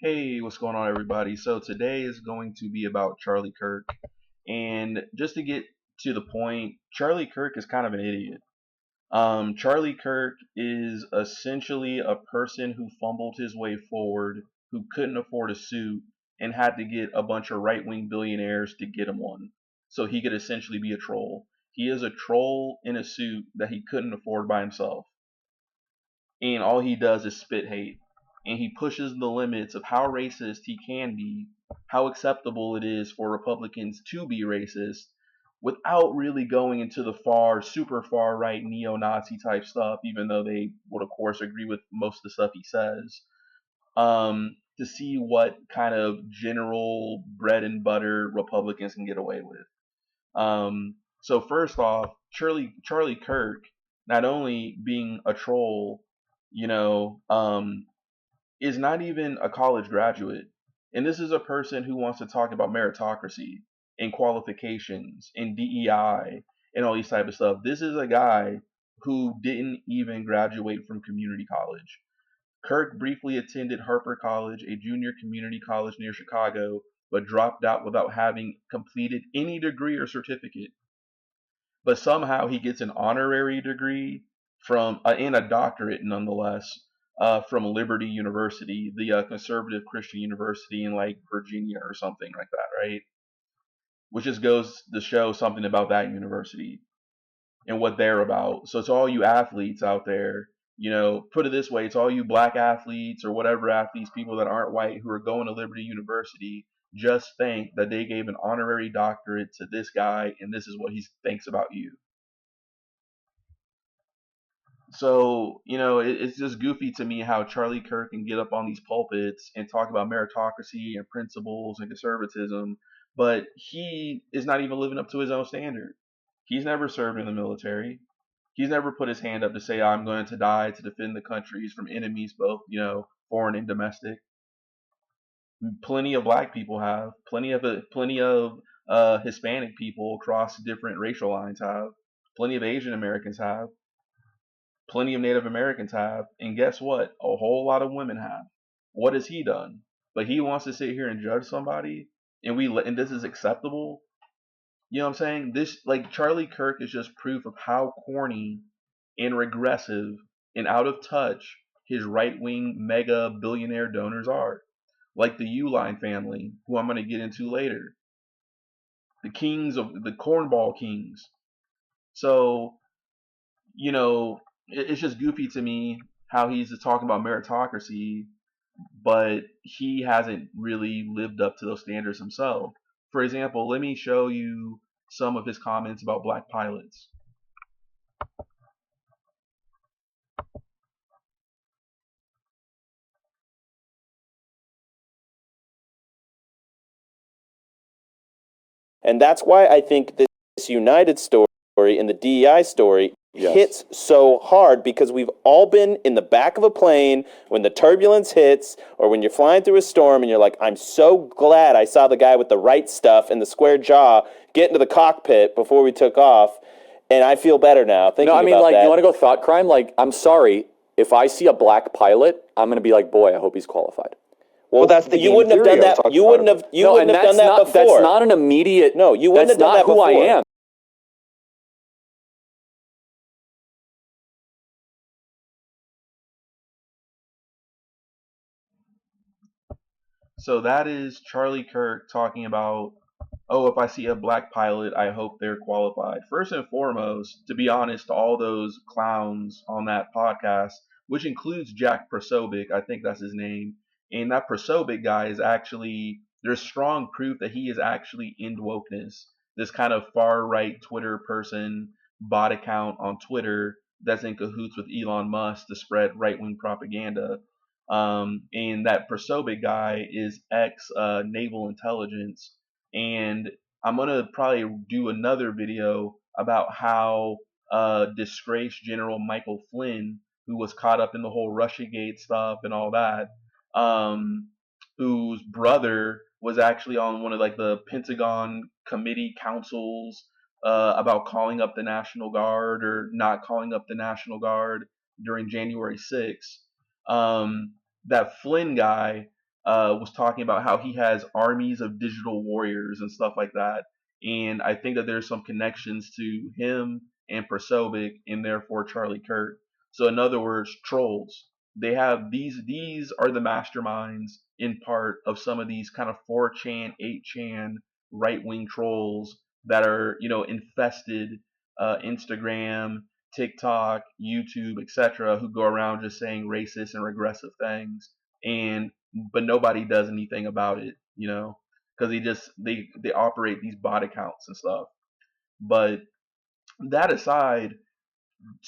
Hey, what's going on, everybody? So today is going to be about Charlie Kirk. And just to get to the point, Charlie Kirk is kind of an idiot. Charlie Kirk is essentially a person who fumbled his way forward, who couldn't afford a suit, and had to get a bunch of right wing billionaires to get him one. So he could essentially be a troll. He is a troll in a suit that he couldn't afford by himself, and all he does is spit hate. And he pushes the limits of how racist he can be, how acceptable it is for Republicans to be racist, without really going into the super far right neo Nazi type stuff, even though they would, of course, agree with most of the stuff he says. To see what kind of general bread and butter Republicans can get away with. So first off, Charlie Kirk, not only being a troll, you know, is not even a college graduate, and this is a person who wants to talk about meritocracy and qualifications and DEI and all these type of stuff. This is a guy who didn't even graduate from community college. Kirk briefly attended Harper College, a junior community college near Chicago, but dropped out without having completed any degree or certificate. But somehow he gets an honorary degree from and a doctorate nonetheless from Liberty University, the conservative Christian university in like Virginia or something like that, right? Which just goes to show something about that university and what they're about. So it's all you athletes out there, put it this way, it's all you black athletes or whatever athletes, people that aren't white who are going to Liberty University, just think that they gave an honorary doctorate to this guy and this is what he thinks about you. So, it's just goofy to me how Charlie Kirk can get up on these pulpits and talk about meritocracy and principles and conservatism, but he is not even living up to his own standard. He's never served in the military. He's never put his hand up to say, I'm going to die to defend the countries from enemies, both, foreign and domestic. Plenty of black people have. Plenty of Hispanic people across different racial lines have. Plenty of Asian Americans have. Plenty of Native Americans have, and guess what? A whole lot of women have. What has he done? But he wants to sit here and judge somebody, and this is acceptable. You know what I'm saying? This like Charlie Kirk is just proof of how corny and regressive and out of touch his right wing mega billionaire donors are. Like the Uihlein family, who I'm going to get into later. The kings of the cornball kings. So it's just goofy to me how he's talking about meritocracy, but he hasn't really lived up to those standards himself. For example, let me show you some of his comments about black pilots. And that's why I think this United story and the DEI story hits so hard, because we've all been in the back of a plane when the turbulence hits, or when you're flying through a storm and you're like, I'm so glad I saw the guy with the right stuff and the square jaw get into the cockpit before we took off, and I feel better now thinking about that. No, I mean, like, you want to go thought crime? Like, I'm sorry, if I see a black pilot, I'm going to be like, boy, I hope he's qualified. Well, that's the you wouldn't have done that. You wouldn't have. You wouldn't have done that before. That's not an immediate. No, you wouldn't have done that before. That's not who I am. So that is Charlie Kirk talking about, oh, if I see a black pilot, I hope they're qualified. First and foremost, to be honest, to all those clowns on that podcast, which includes Jack Prosobic, I think that's his name, and that Prosobic guy is actually, there's strong proof that he is actually in wokeness. This kind of far right Twitter person, bot account on Twitter that's in cahoots with Elon Musk to spread right wing propaganda. And that Prosobic guy is ex naval intelligence, and I'm gonna probably do another video about how disgraced General Michael Flynn, who was caught up in the whole RussiaGate stuff and all that, whose brother was actually on one of like the Pentagon committee councils about calling up the National Guard or not calling up the National Guard during January 6th. That Flynn guy was talking about how he has armies of digital warriors and stuff like that. And I think that there's some connections to him and Prosovic and therefore Charlie Kirk. So in other words, trolls. They have these are the masterminds in part of some of these kind of 4chan, 8chan right wing trolls that are, infested Instagram, TikTok, YouTube, etc., who go around just saying racist and regressive things, and but nobody does anything about it, because they operate these bot accounts and stuff. But that aside,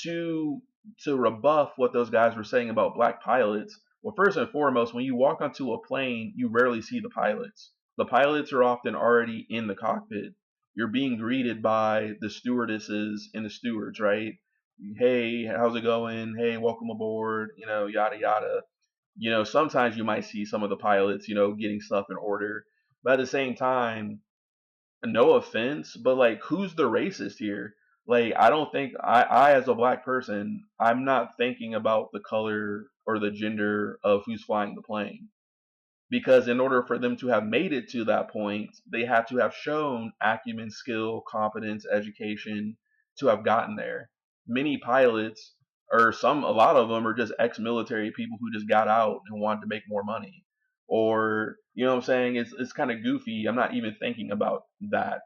to to rebuff what those guys were saying about black pilots, well, first and foremost, when you walk onto a plane, you rarely see the pilots. The pilots are often already in the cockpit. You're being greeted by the stewardesses and the stewards, right? Hey, how's it going? Hey, welcome aboard, yada yada. Sometimes you might see some of the pilots, getting stuff in order. But at the same time, no offense, but like, who's the racist here? Like, I don't think I as a black person, I'm not thinking about the color or the gender of who's flying the plane. Because in order for them to have made it to that point, they had to have shown acumen, skill, competence, education to have gotten there. Many pilots, or a lot of them are just ex-military people who just got out and wanted to make more money. Or, you know what I'm saying? It's kind of goofy. I'm not even thinking about that,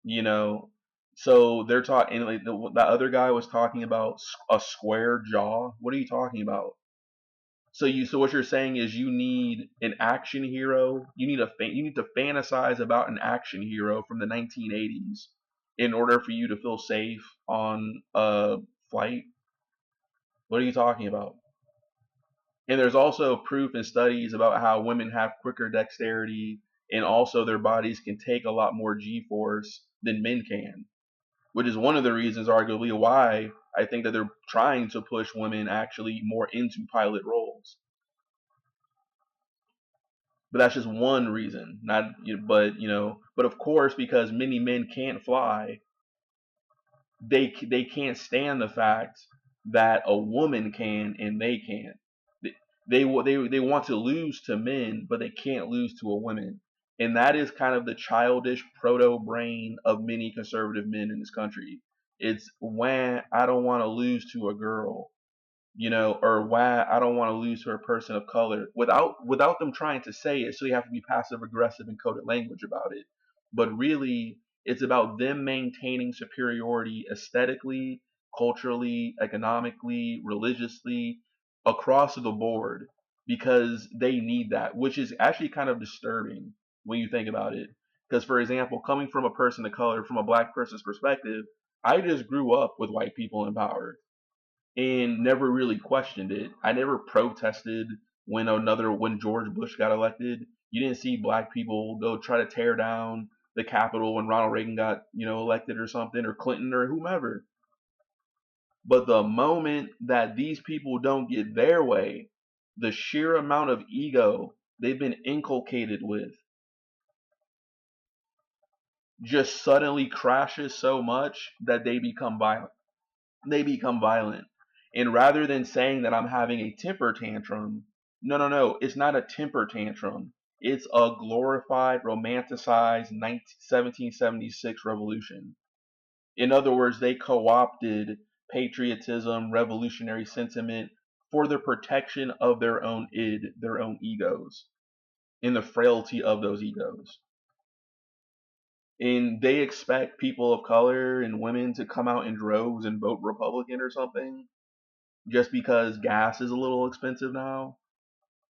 you know. So they're talking, like the other guy was talking about a square jaw. What are you talking about? So what you're saying is you need an action hero. You need to fantasize about an action hero from the 1980s in order for you to feel safe on a flight. What are you talking about? And there's also proof and studies about how women have quicker dexterity, and also their bodies can take a lot more G-force than men can, which is one of the reasons, arguably, why I think that they're trying to push women actually more into pilot roles. But that's just one reason. Not, but of course, because many men can't fly, they can't stand the fact that a woman can and they can't. They want to lose to men, but they can't lose to a woman. And that is kind of the childish proto brain of many conservative men in this country. It's when I don't want to lose to a girl, or why I don't want to lose to a person of color without them trying to say it. So you have to be passive aggressive and coded language about it. But really, it's about them maintaining superiority aesthetically, culturally, economically, religiously, across the board, because they need that, which is actually kind of disturbing when you think about it. Because, for example, coming from a person of color, from a black person's perspective, I just grew up with white people in power and never really questioned it. I never protested when George Bush got elected. You didn't see black people go try to tear down the Capitol when Ronald Reagan got, elected or something, or Clinton or whomever. But the moment that these people don't get their way, the sheer amount of ego they've been inculcated with just suddenly crashes so much that they become violent. And rather than saying that I'm having a temper tantrum, no, no, no, it's not a temper tantrum. It's a glorified, romanticized 1776 revolution. In other words, they co opted patriotism, revolutionary sentiment for the protection of their own their own egos, and the frailty of those egos. And they expect people of color and women to come out in droves and vote Republican or something just because gas is a little expensive now,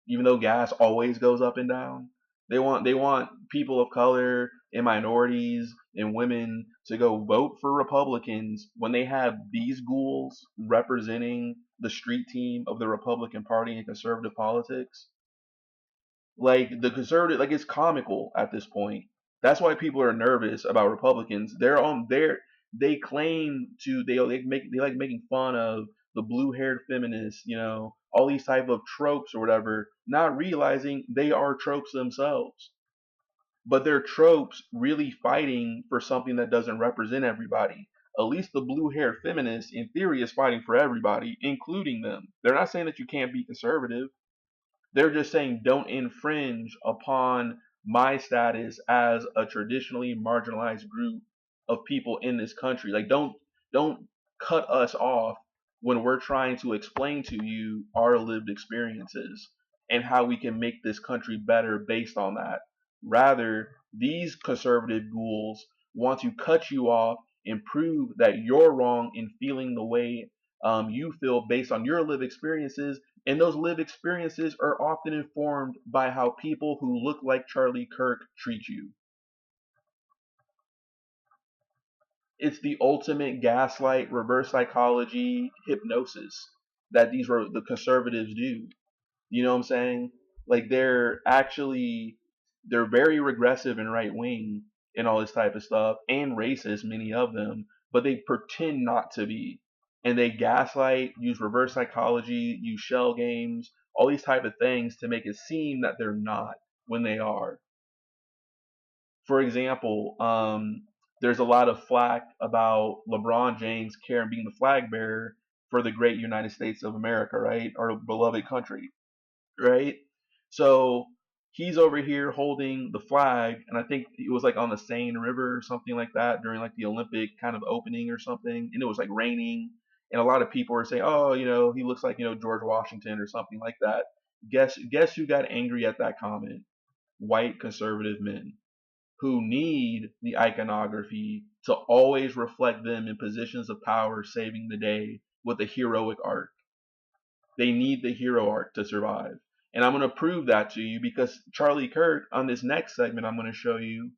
even though gas always goes up and down. They want people of color and minorities and women to go vote for Republicans when they have these ghouls representing the street team of the Republican Party and conservative politics. Like the conservative, like, it's comical at this point. That's why people are nervous about Republicans. They claim to they like making fun of the blue haired feminists, all these type of tropes or whatever, not realizing they are tropes themselves. But they're tropes really fighting for something that doesn't represent everybody. At least the blue haired feminist in theory is fighting for everybody, including them. They're not saying that you can't be conservative. They're just saying don't infringe upon my status as a traditionally marginalized group of people in this country. Like don't cut us off when we're trying to explain to you our lived experiences and how we can make this country better based on that. Rather, these conservative ghouls want to cut you off and prove that you're wrong in feeling the way you feel based on your lived experiences, and those lived experiences are often informed by how people who look like Charlie Kirk treat you. It's the ultimate gaslight, reverse psychology, hypnosis that the conservatives do. You know what I'm saying? Like they're very regressive and right wing and all this type of stuff, and racist, many of them, but they pretend not to be. And they gaslight, use reverse psychology, use shell games, all these type of things to make it seem that they're not when they are. For example, there's a lot of flack about LeBron James being the flag bearer for the great United States of America, right? Our beloved country, right? So he's over here holding the flag, and I think it was like on the Seine River or something like that during like the Olympic kind of opening or something, and it was like raining, and a lot of people were saying, "Oh, he looks like George Washington or something like that." Guess who got angry at that comment? White conservative men who need the iconography to always reflect them in positions of power saving the day with a heroic arc. They need the hero arc to survive. And I'm going to prove that to you because Charlie Kirk, on this next segment I'm going to show you,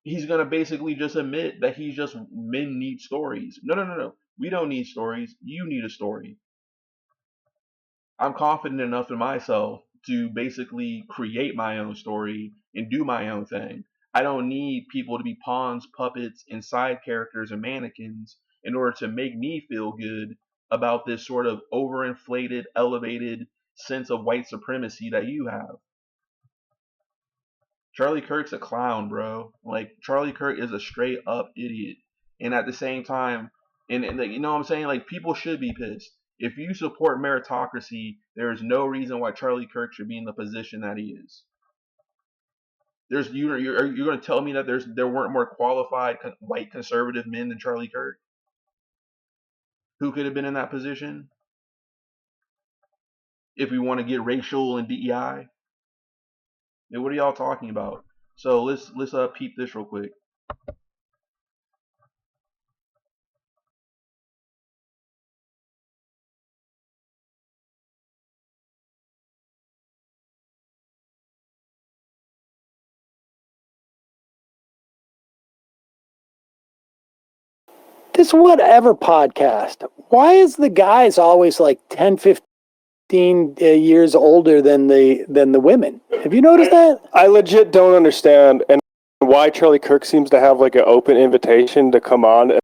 he's going to basically just admit that men need stories. No. We don't need stories. You need a story. I'm confident enough in myself to basically create my own story and do my own thing. I don't need people to be pawns, puppets, and side characters and mannequins in order to make me feel good about this sort of overinflated, elevated sense of white supremacy that you have. Charlie Kirk's a clown, bro. Like, Charlie Kirk is a straight up idiot. And at the same time, and you know what I'm saying? Like, people should be pissed. If you support meritocracy, there is no reason why Charlie Kirk should be in the position that he is. You're going to tell me that there weren't more qualified white conservative men than Charlie Kirk who could have been in that position? If we want to get racial and DEI, then what are y'all talking about? So let's peep this real quick. This whatever podcast, why is the guys always like 10, 15 years older than the women? Have you noticed that? I legit don't understand and why Charlie Kirk seems to have like an open invitation to come on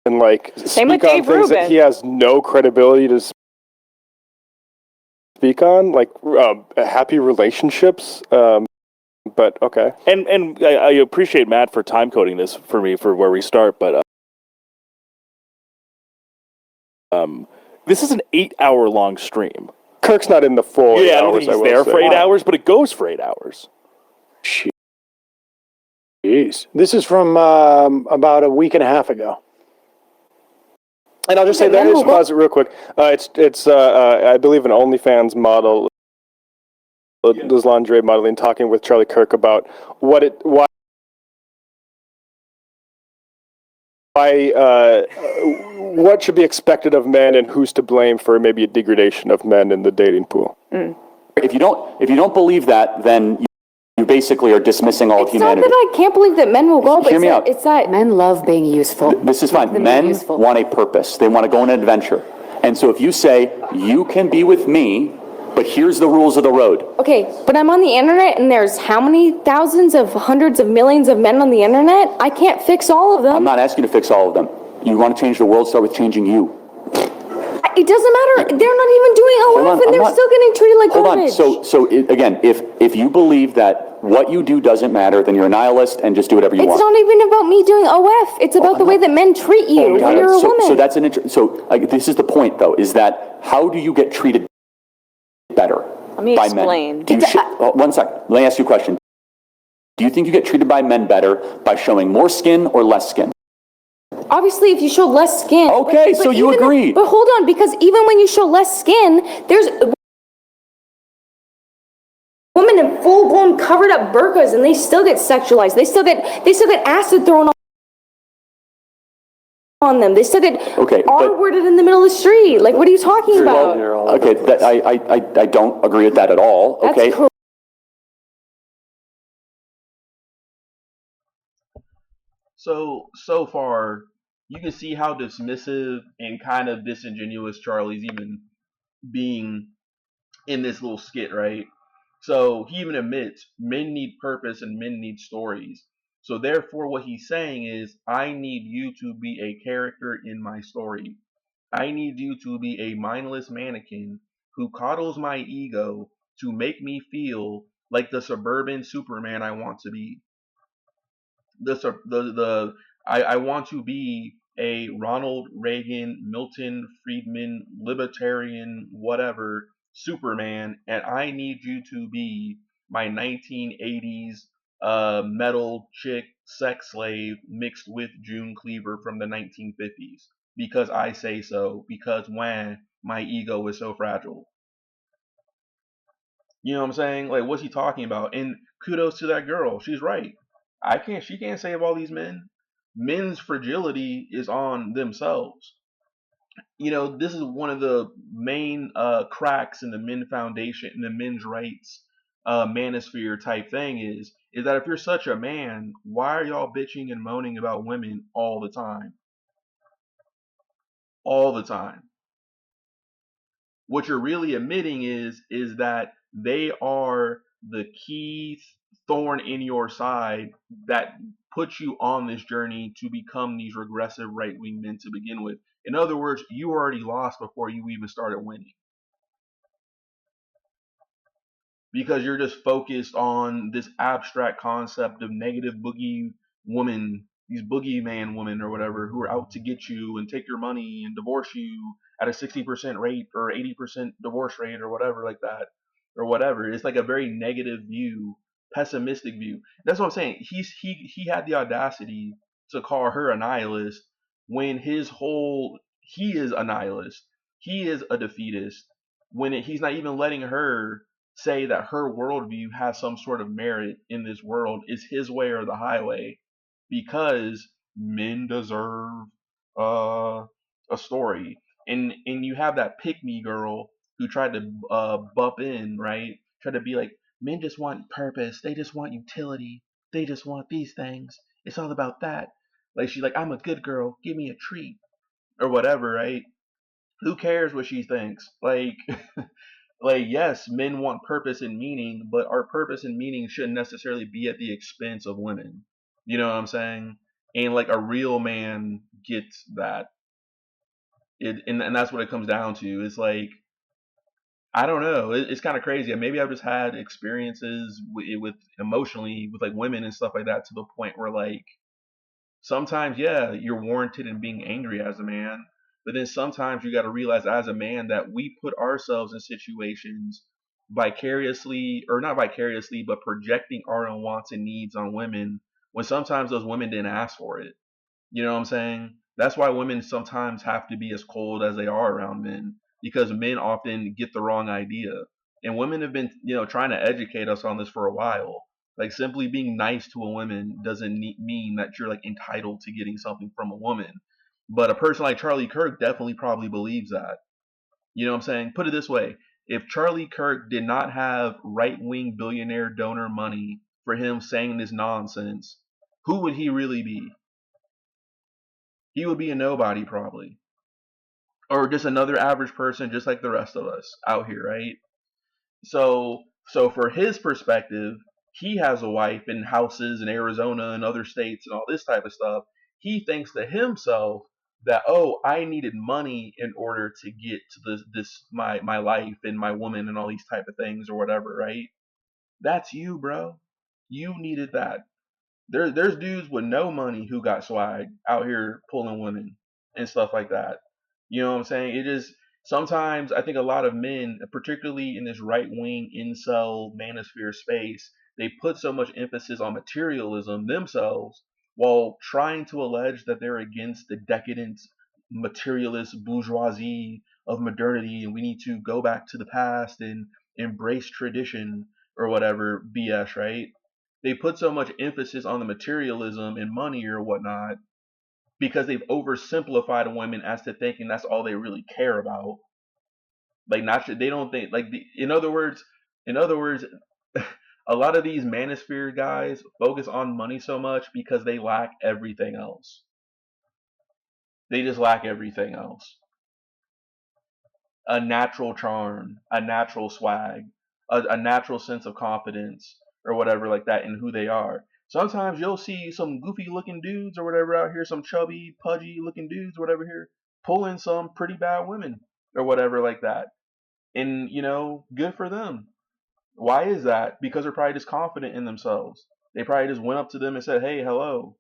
and like speak on things that he has no credibility to speak on, like happy relationships. But okay. And I appreciate Matt for time coding this for me for where we start, but this is an 8-hour long stream. Kirk's not in the full 8 hours. I don't think he's there for 8 hours, but it goes for 8 hours. Jeez. This is from about a week and a half ago. And I'll just say that is pause it real quick. It's I believe an OnlyFans model. Those lingerie modeling, talking with Charlie Kirk about why what should be expected of men and who's to blame for maybe a degradation of men in the dating pool. If you don't believe that, then you basically are dismissing all of humanity. It's not that I can't believe that men will go, but it's that men love being useful. This is fine. Men want a purpose. They want to go on an adventure. And so if you say, you can be with me, but here's the rules of the road. Okay, but I'm on the internet and there's how many thousands of hundreds of millions of men on the internet? I can't fix all of them. I'm not asking you to fix all of them. You want to change the world, start with changing you. It doesn't matter. They're not even doing OF, and they're still getting treated like garbage. Again, if you believe that what you do doesn't matter, then you're a nihilist and just do whatever you want. It's not even about me doing OF. It's about the way that men treat you when you're a woman. So that's this is the point, though, is that how do you get treated better Let me by explain. men? One second. Let me ask you a question. Do you think you get treated by men better by showing more skin or less skin? Obviously, if you show less skin. Okay, so you agree. But hold on, because even when you show less skin, there's women in full-blown covered-up burqas, and they still get sexualized. They still get acid thrown on them. They still get R-worded in the middle of the street. Like, what are you talking about? Okay, I don't agree with that at all. Okay. That's So far, you can see how dismissive and kind of disingenuous Charlie's even being in this little skit, right? So he even admits men need purpose and men need stories. So therefore, what he's saying is, I need you to be a character in my story. I need you to be a mindless mannequin who coddles my ego to make me feel like the suburban Superman I want to be. I want to be a Ronald Reagan, Milton Friedman, libertarian, whatever Superman, and I need you to be my 1980s metal chick sex slave mixed with June Cleaver from the 1950s because I say so, because when my ego is so fragile. You know what I'm saying? Like, what's he talking about? And kudos to that girl. She's right. She can't save all these men. Men's fragility is on themselves. You know, this is one of the main cracks in the men foundation, in the men's rights manosphere type thing is that if you're such a man, why are y'all bitching and moaning about women all the time? All the time. What you're really admitting is that they are the key thorn in your side that puts you on this journey to become these regressive right-wing men to begin with. In other words, you already lost before you even started winning. Because you're just focused on this abstract concept of negative boogie woman, these boogeyman women or whatever, who are out to get you and take your money and divorce you at a 60% rate or 80% divorce rate or whatever like that, or whatever. It's like a very negative view, pessimistic view. That's what I'm saying. He had the audacity to call her a nihilist when he is a nihilist. He is a defeatist when he's not even letting her say that her worldview has some sort of merit in this world, is his way or the highway, because men deserve a story. And you have that pick me girl who tried to bump in, right? Tried to be like, men just want purpose, they just want utility, they just want these things. It's all about that. Like, she's like, I'm a good girl, give me a treat or whatever, right? Who cares what she thinks? Like like, yes, men want purpose and meaning, but our purpose and meaning shouldn't necessarily be at the expense of women. You know what I'm saying? And like a real man gets that. And that's what it comes down to. It's like, I don't know. It's kind of crazy. Maybe I've just had experiences with emotionally with like women and stuff like that, to the point where like sometimes, yeah, you're warranted in being angry as a man. But then sometimes you got to realize as a man that we put ourselves in situations vicariously, or not vicariously, but projecting our own wants and needs on women when sometimes those women didn't ask for it. You know what I'm saying? That's why women sometimes have to be as cold as they are around men, because men often get the wrong idea. And women have been, trying to educate us on this for a while. Like, simply being nice to a woman doesn't mean that you're like entitled to getting something from a woman. But a person like Charlie Kirk definitely probably believes that. You know what I'm saying? Put it this way. If Charlie Kirk did not have right-wing billionaire donor money for him saying this nonsense, who would he really be? He would be a nobody probably. Or just another average person just like the rest of us out here, right? So for his perspective, he has a wife and houses in Arizona and other states and all this type of stuff. He thinks to himself that, oh, I needed money in order to get to my life and my woman and all these type of things or whatever, right? That's you, bro. You needed that. There's dudes with no money who got swag out here pulling women and stuff like that. You know what I'm saying? It is sometimes I think a lot of men, particularly in this right wing incel manosphere space, they put so much emphasis on materialism themselves while trying to allege that they're against the decadent materialist bourgeoisie of modernity and we need to go back to the past and embrace tradition or whatever BS, right? They put so much emphasis on the materialism and money or whatnot because they've oversimplified women as to thinking that's all they really care about. Like not they don't think like in other words, a lot of these manosphere guys focus on money so much because they lack everything else. They just lack everything else. A natural charm, a natural swag, a natural sense of confidence or whatever like that in who they are. Sometimes you'll see some goofy looking dudes or whatever out here, some chubby, pudgy looking dudes or whatever here, pulling some pretty bad women or whatever like that. And, good for them. Why is that? Because they're probably just confident in themselves. They probably just went up to them and said, hey, hello,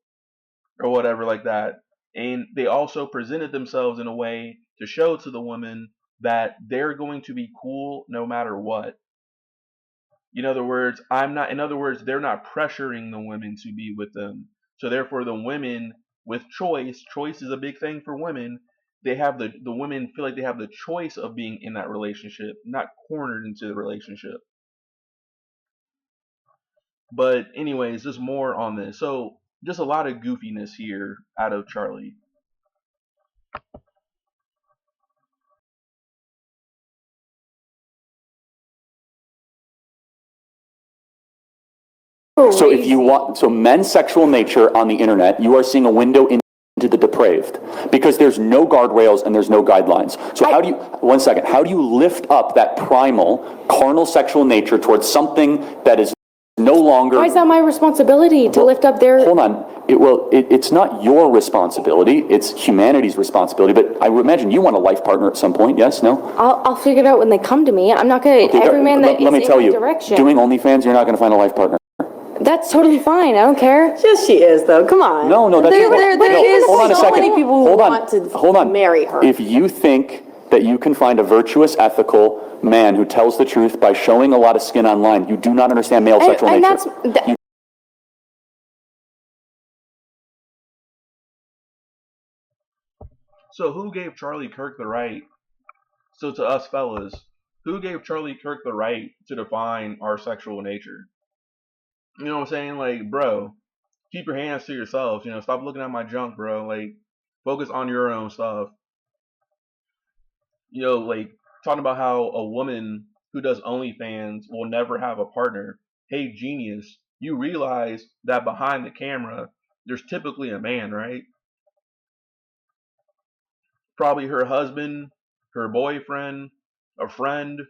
or whatever like that. And they also presented themselves in a way to show to the woman that they're going to be cool no matter what. In other words, they're not pressuring the women to be with them. So therefore the women with choice is a big thing for women. They have the women feel like they have the choice of being in that relationship, not cornered into the relationship. But anyways, just more on this. So just a lot of goofiness here out of Charlie. So if you want, so men's sexual nature on the internet, you are seeing a window into the depraved because there's no guardrails and there's no guidelines. So how do you lift up that primal carnal sexual nature towards something that is no longer... Why is that my responsibility to lift up their... Hold on. It's not your responsibility. It's humanity's responsibility. But I would imagine you want a life partner at some point. Yes? No? I'll figure it out when they come to me. I'm not going to... Every man that is in my direction... Doing OnlyFans, you're not going to find a life partner. That's totally fine. I don't care. Yes, she is, though. Come on. No, that's... There is hold on a so second. many people who want to marry her. If you think that you can find a virtuous, ethical man who tells the truth by showing a lot of skin online, you do not understand male sexual nature. So who gave Charlie Kirk the right? So to us fellas, who gave Charlie Kirk the right to define our sexual nature? You know what I'm saying? Like, bro, keep your hands to yourself. Stop looking at my junk, bro. Like, focus on your own stuff. Like, talking about how a woman who does OnlyFans will never have a partner. Hey, genius, you realize that behind the camera, there's typically a man, right? Probably her husband, her boyfriend, a friend.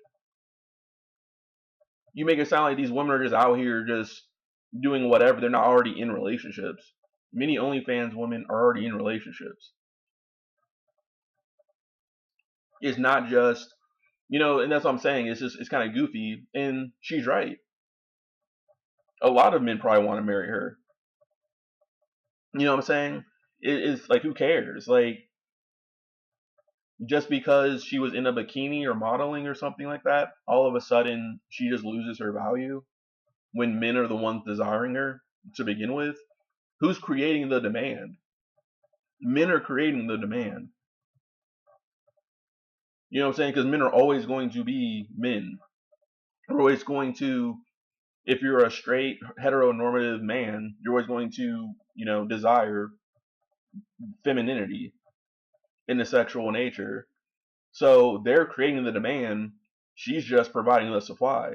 You make it sound like these women are just out here just doing whatever. They're not already in relationships. Many OnlyFans women are already in relationships. It's not just, and that's what I'm saying. It's kind of goofy, and she's right. A lot of men probably want to marry her. You know what I'm saying? It's like, who cares? Like, just because she was in a bikini or modeling or something like that, all of a sudden she just loses her value when men are the ones desiring her to begin with. Who's creating the demand? Men are creating the demand. You know what I'm saying? Because men are always going to be men. We're always going to, if you're a straight heteronormative man, you're always going to, desire femininity in the sexual nature. So they're creating the demand. She's just providing the supply.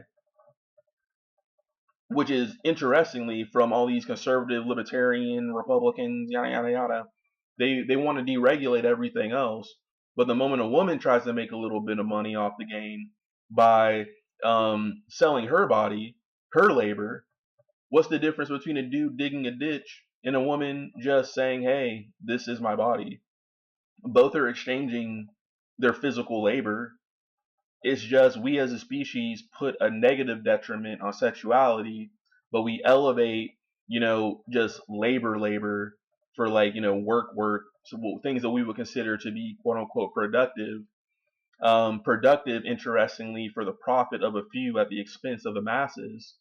Which is, interestingly, from all these conservative, libertarian, Republicans, yada, yada, yada, they want to deregulate everything else. But the moment a woman tries to make a little bit of money off the game by selling her body, her labor, what's the difference between a dude digging a ditch and a woman just saying, hey, this is my body? Both are exchanging their physical labor. It's just we as a species put a negative detriment on sexuality, but we elevate, just labor for like, work, so things that we would consider to be quote unquote productive. Productive, interestingly, for the profit of a few at the expense of the masses.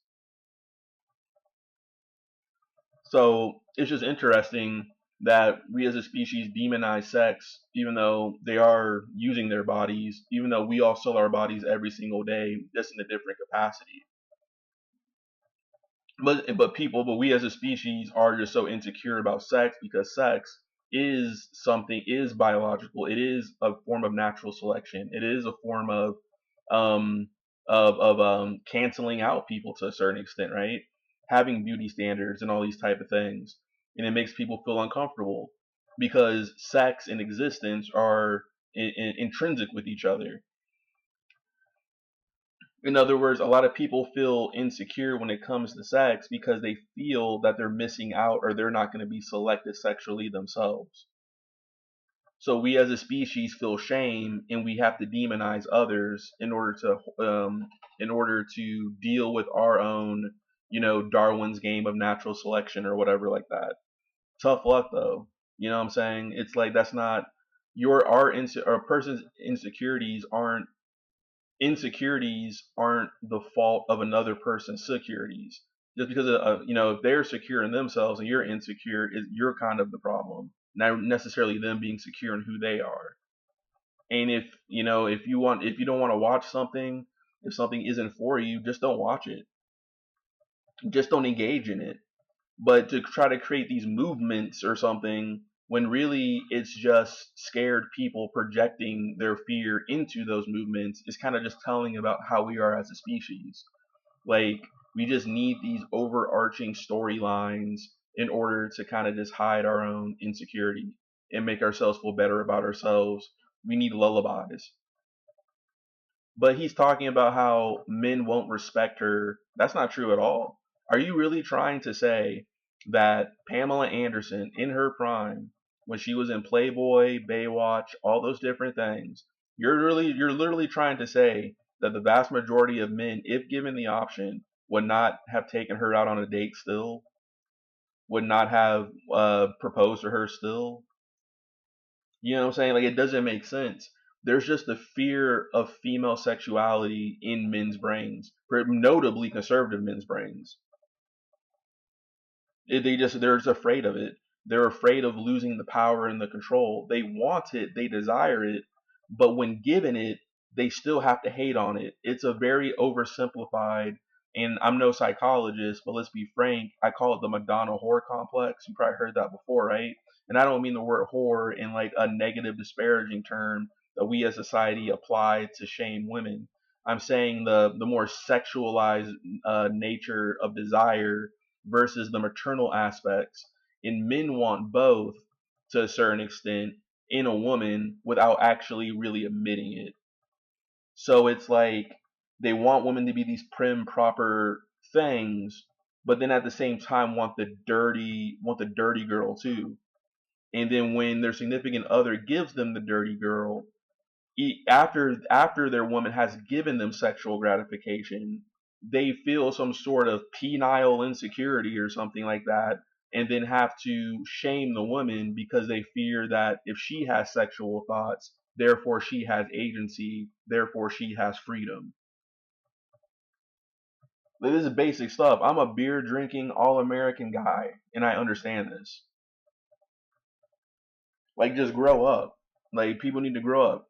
So it's just interesting that we as a species demonize sex, even though they are using their bodies, even though we all sell our bodies every single day, just in a different capacity. But we as a species are just so insecure about sex because sex is biological. It is a form of natural selection. It is a form of um canceling out people to a certain extent, right? Having beauty standards and all these type of things, and it makes people feel uncomfortable because sex and existence are intrinsic with each other. In other words, a lot of people feel insecure when it comes to sex because they feel that they're missing out or they're not going to be selected sexually themselves. So we as a species feel shame and we have to demonize others in order to deal with our own, Darwin's game of natural selection or whatever like that. Tough luck though. You know what I'm saying? It's like that's not or a person's insecurities aren't the fault of another person's securities. Just because if they're secure in themselves and you're insecure, you're kind of the problem, not necessarily them being secure in who they are. And if you don't want to watch something, if something isn't for you, just don't watch it. Just don't engage in it. But to try to create these movements or something when really it's just scared people projecting their fear into those movements is kind of just telling about how we are as a species. Like, we just need these overarching storylines in order to kind of just hide our own insecurity and make ourselves feel better about ourselves. We need lullabies. But he's talking about how men won't respect her. That's not true at all. Are you really trying to say that Pamela Anderson in her prime, when she was in Playboy, Baywatch, all those different things, you're literally trying to say that the vast majority of men, if given the option, would not have taken her out on a date still, would not have proposed to her still? You know what I'm saying? Like, it doesn't make sense. There's just a fear of female sexuality in men's brains, notably conservative men's brains. They're just afraid of it. They're afraid of losing the power and the control. They want it, they desire it, but when given it, they still have to hate on it. It's a very oversimplified, and I'm no psychologist, but let's be frank, I call it the Madonna whore complex. You probably heard that before, right? And I don't mean the word whore in like a negative, disparaging term that we as society apply to shame women. I'm saying the more sexualized nature of desire versus the maternal aspects. And men want both to a certain extent in a woman without actually really admitting it. So it's like they want women to be these prim, proper things, but then at the same time want the dirty girl too. And then when their significant other gives them the dirty girl, after their woman has given them sexual gratification, they feel some sort of penile insecurity or something like that, and then have to shame the woman because they fear that if she has sexual thoughts, therefore she has agency, therefore she has freedom. This is basic stuff. I'm a beer drinking all American guy, and I understand this. Like, just grow up. Like, people need to grow up.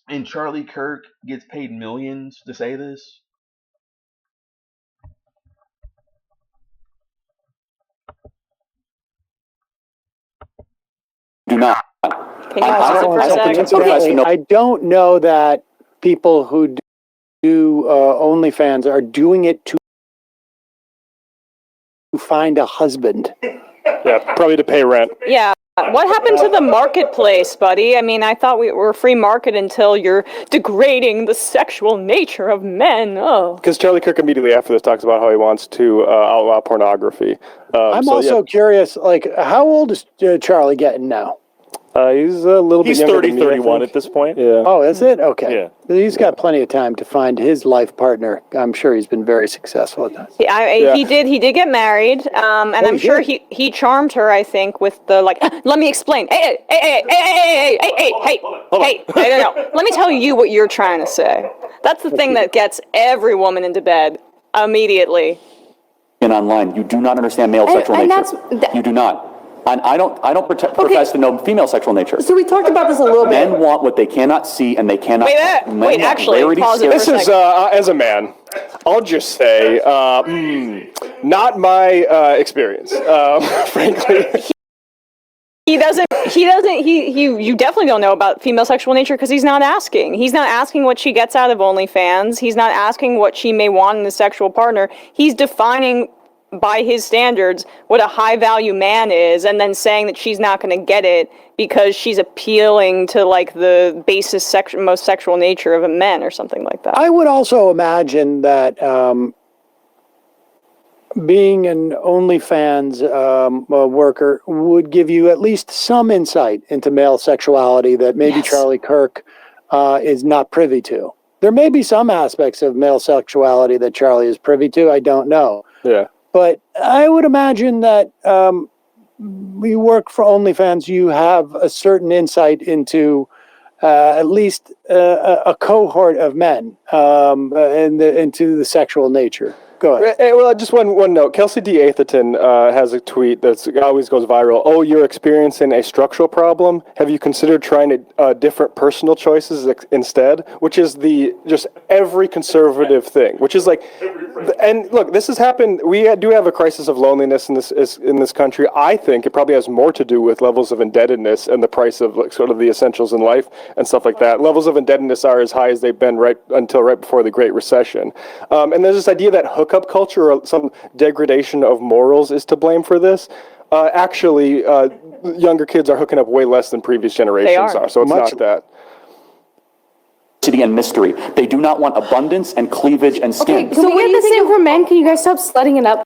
And Charlie Kirk gets paid millions to say this. Do not. Can you pause it for a second? Incidentally, I don't know that people who do OnlyFans are doing it to find a husband. Yeah, probably to pay rent. Yeah. What happened to the marketplace, buddy? I mean, I thought we were a free market until you're degrading the sexual nature of men. Oh. Because Charlie Kirk immediately after this talks about how he wants to outlaw pornography. I'm also curious, like, how old is Charlie getting now? He's a little bit He's younger 30, than me, I 31 think. at this point. Yeah. Oh, is it? Okay. Yeah. He's got plenty of time to find his life partner. I'm sure he's been very successful at that. He did get married, and I'm sure he charmed her, I think, with the, like, let me explain. Hey, no. Let me tell you what you're trying to say. That's the thing that gets every woman into bed immediately. And online, you do not understand male sexual nature. You do not. And I don't profess to know female sexual nature. So we talked about this a little bit. Men want what they cannot see, and they cannot. Actually, pause it. This is as a man, I'll just say, not my experience, frankly. You definitely don't know about female sexual nature because he's not asking. He's not asking what she gets out of OnlyFans. He's not asking what she may want in a sexual partner. He's defining by his standards what a high value man is, and then saying that she's not going to get it because she's appealing to like the basest most sexual nature of a men or something like that. I would also imagine that being an OnlyFans worker would give you at least some insight into male sexuality that maybe Charlie Kirk is not privy to. There may be some aspects of male sexuality that Charlie is privy to. I don't know. Yeah. But I would imagine that we work for OnlyFans. You have a certain insight into at least a cohort of men into the sexual nature. Go ahead. Well, just one note. Kelsey D. Atherton has a tweet that always goes viral. Oh, you're experiencing a structural problem? Have you considered trying different personal choices instead? Which is just every conservative thing. Which is like, and look, this has happened. We do have a crisis of loneliness in this country. I think it probably has more to do with levels of indebtedness and the price of like sort of the essentials in life and stuff like that. Levels of indebtedness are as high as they've been until right before the Great Recession. And there's this idea that hookup culture or some degradation of morals is to blame for this. Actually, younger kids are hooking up way less than previous generations are, so it's not that. And mystery. They do not want abundance and cleavage and skin. Okay, so we get the same for men. Can you guys stop slutting it up,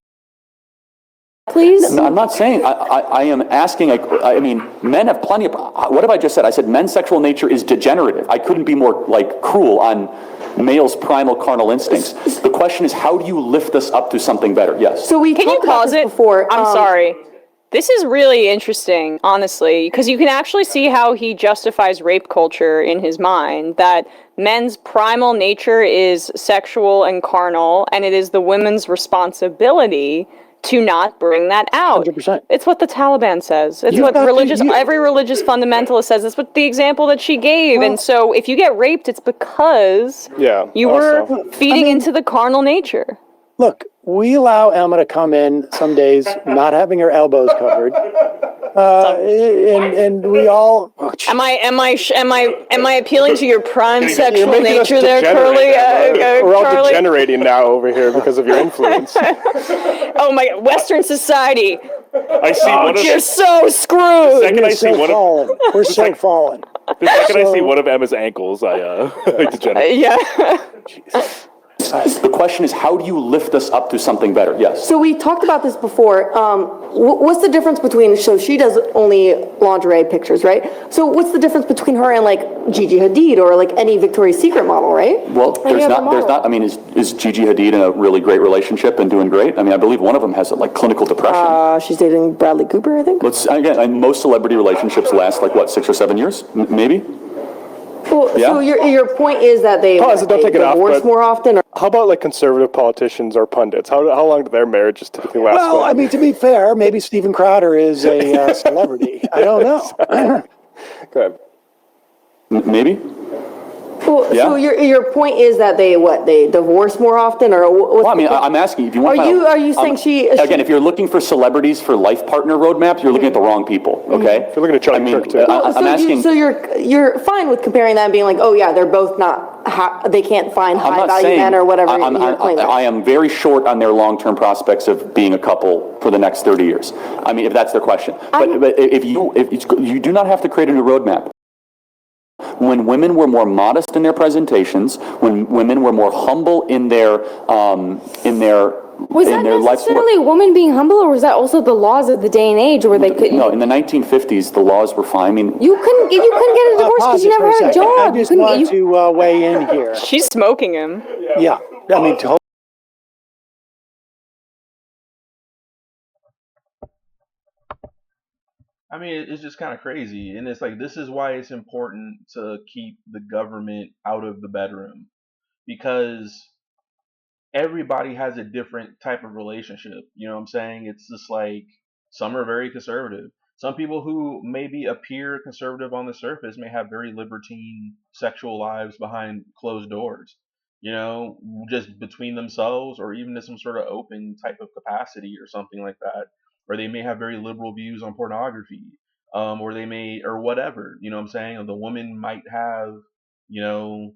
please? No, I'm not saying. I am asking. I mean, men have plenty of. What have I just said? I said men's sexual nature is degenerative. I couldn't be more like cruel on males' primal carnal instincts. The question is, how do you lift this up to something better? Yes. So Can you pause it? Before. I'm sorry. This is really interesting, honestly, because you can actually see how he justifies rape culture in his mind, that men's primal nature is sexual and carnal, and it is the women's responsibility to not bring that out. 100%. It's what the Taliban says. It's what every religious fundamentalist says. It's what the example that she gave. And so if you get raped, it's because you were feeding into the carnal nature. Look, we allow Emma to come in some days not having her elbows covered, and we all. Am I appealing to your prime sexual nature there, Curly? We're all Charlie? degenerating now over here because of your influence. Oh my! Western society. I see one of You're so screwed. We're so fallen. The second I see one of Emma's ankles, I degenerate. Yeah. The question is, how do you lift this up to something better? Yes. So we talked about this before. What's the difference between, so she does only lingerie pictures, right? So what's the difference between her and like Gigi Hadid or like any Victoria's Secret model, right? Well, there's not, I mean, is Gigi Hadid in a really great relationship and doing great? I mean, I believe one of them has like clinical depression. She's dating Bradley Cooper, I think. Most celebrity relationships last like what, 6 or 7 years, maybe? Well, so your point is that they divorce more often? Or? How about like conservative politicians or pundits? How long do their marriages typically last? Well, I mean, to be fair, maybe Steven Crowder is a celebrity. I don't know. Go ahead. Maybe? Well, so your point is that they divorce more often, or what's well, I mean, I'm asking if you want. Are you saying she again? If you're looking for celebrities for life partner roadmaps, you're looking at the wrong people. Okay, if you're looking at Charlie Kirk too. I'm asking. So you're fine with comparing that and being like, oh yeah, they're both not. They can't find high value men or whatever. I am very short on their long-term prospects of being a couple for the next 30 years. I mean, if that's their question. But if you do not have to create a new roadmap. When women were more modest in their presentations, when women were more humble in their Was that in their life's work. necessarily a woman being humble, or was that also the laws of the day and age where they couldn't? No, in the 1950s, the laws were fine. I mean, You couldn't get a divorce because you never had a job. I just want to weigh in here. She's smoking him. Yeah, I mean, I mean, it's just kind of crazy. And it's like, this is why it's important to keep the government out of the bedroom, because everybody has a different type of relationship. You know what I'm saying? It's just like some are very conservative. Some people who maybe appear conservative on the surface may have very libertine sexual lives behind closed doors, you know, just between themselves or even in some sort of open type of capacity or something like that. Or they may have very liberal views on pornography, or they may, or whatever, you know what I'm saying? Or the woman might have, you know,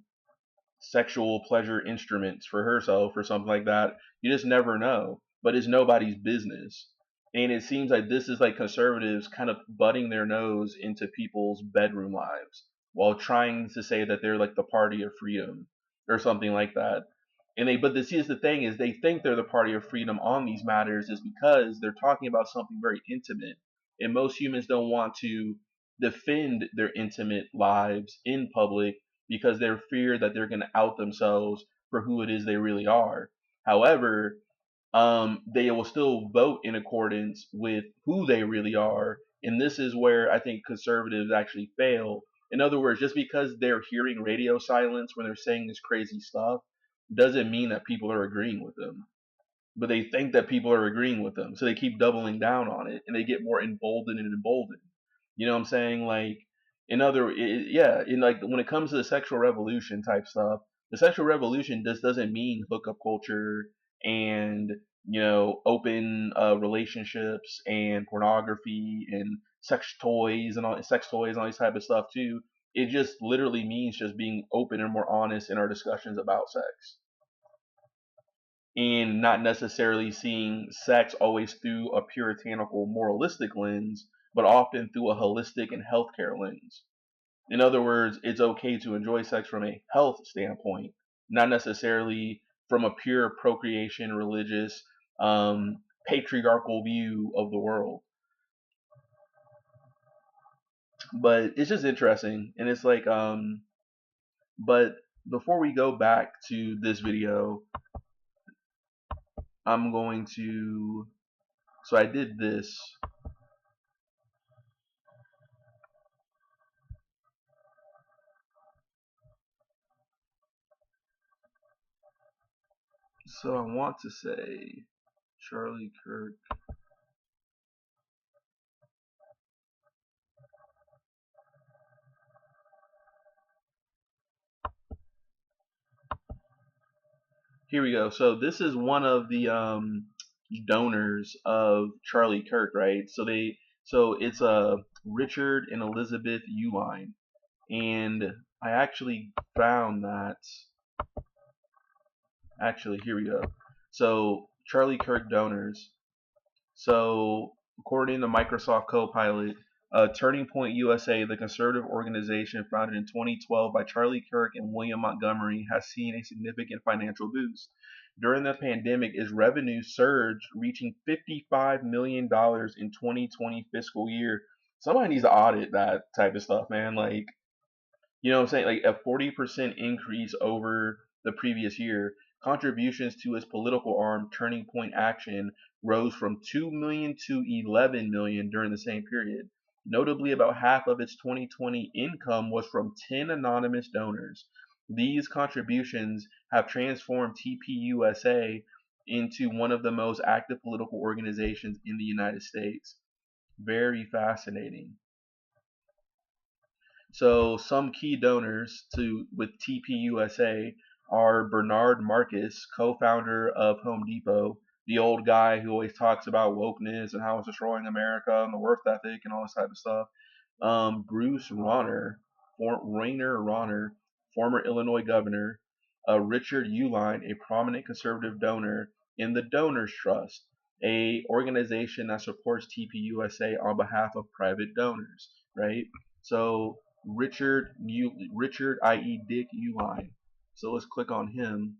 sexual pleasure instruments for herself or something like that. You just never know. But it's nobody's business. And it seems like this is like conservatives kind of butting their nose into people's bedroom lives while trying to say that they're like the party of freedom or something like that. But this is the thing, is they think they're the party of freedom on these matters is because they're talking about something very intimate. And most humans don't want to defend their intimate lives in public because they're fear that they're going to out themselves for who it is they really are. However, they will still vote in accordance with who they really are. And this is where I think conservatives actually fail. In other words, just because they're hearing radio silence when they're saying this crazy stuff doesn't mean that people are agreeing with them. But they think that people are agreeing with them. So they keep doubling down on it and they get more emboldened and emboldened. You know what I'm saying? Like, yeah, in like when it comes to the sexual revolution type stuff, the sexual revolution just doesn't mean hookup culture and, you know, open relationships and pornography and sex toys and all these type of stuff too. It just literally means just being open and more honest in our discussions about sex, and not necessarily seeing sex always through a puritanical moralistic lens, but often through a holistic and healthcare lens. In other words, it's okay to enjoy sex from a health standpoint, not necessarily from a pure procreation, religious, patriarchal view of the world. But it's just interesting, and it's like, but before we go back to this video, I'm going to, so I did this. So I want to say Charlie Kirk. Here we go. So this is one of the donors of Charlie Kirk, right? So it's Richard and Elizabeth Uihlein, and I actually found that. Actually, here we go. So Charlie Kirk donors. So according to Microsoft Copilot, Turning Point USA, the conservative organization founded in 2012 by Charlie Kirk and William Montgomery, has seen a significant financial boost. During the pandemic, its revenue surged, reaching $55 million in 2020 fiscal year. Somebody needs to audit that type of stuff, man. Like, you know what I'm saying? Like a 40% increase over the previous year. Contributions to its political arm, Turning Point Action, rose from 2 million to 11 million during the same period. Notably, about half of its 2020 income was from 10 anonymous donors. These contributions have transformed TPUSA into one of the most active political organizations in the United States. Very fascinating. So some key donors with TPUSA are Bernard Marcus, co-founder of Home Depot, the old guy who always talks about wokeness and how it's destroying America and the worth ethic and all this type of stuff. Bruce Rayner Ronner, former Illinois governor. Richard Uihlein, a prominent conservative donor in the Donors Trust, a organization that supports TPUSA on behalf of private donors, right? So Richard, i.e. Dick Uihlein. So let's click on him.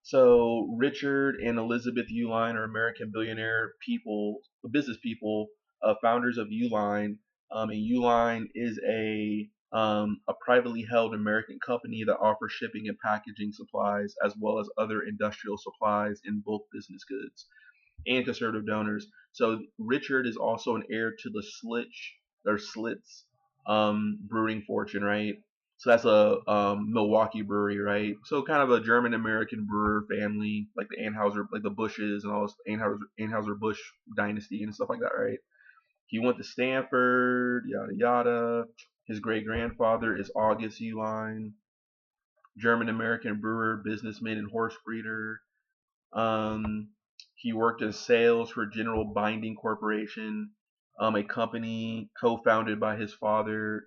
So Richard and Elizabeth Uihlein are American business people, founders of Uihlein. And Uihlein is a privately held American company that offers shipping and packaging supplies as well as other industrial supplies and bulk business goods and conservative donors. So Richard is also an heir to the Slits brewing fortune, right? So that's a Milwaukee brewery, right? So kind of a German American brewer family, like the Anheuser, like the Bushes and all this Anheuser Busch dynasty and stuff like that, right? He went to Stanford, yada yada. His great grandfather is August Uihlein, German American brewer, businessman, and horse breeder. Um, he worked in sales for General Binding Corporation, a company co-founded by his father,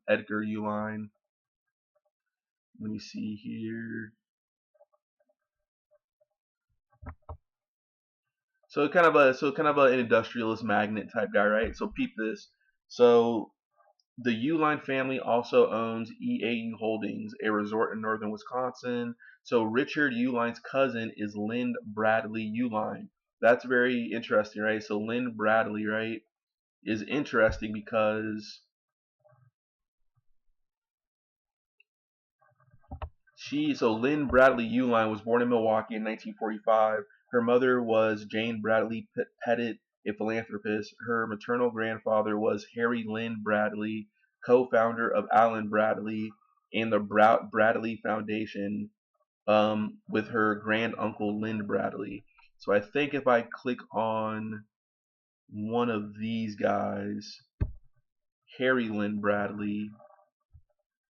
Edgar Uihlein. Let me see here. So kind of an industrialist magnate type guy, right? So peep this. So the Uihlein family also owns EAU Holdings, a resort in northern Wisconsin. So Richard Uihlein's cousin is Lynn Bradley Uihlein. That's very interesting, right? So Lynn Bradley, right, is interesting because Lynn Bradley Uihlein was born in Milwaukee in 1945. Her mother was Jane Bradley Pettit, a philanthropist. Her maternal grandfather was Harry Lynn Bradley, co-founder of Allen Bradley and the Bradley Foundation, with her grand uncle Lynn Bradley. So I think if I click on one of these guys, Harry Lynn Bradley,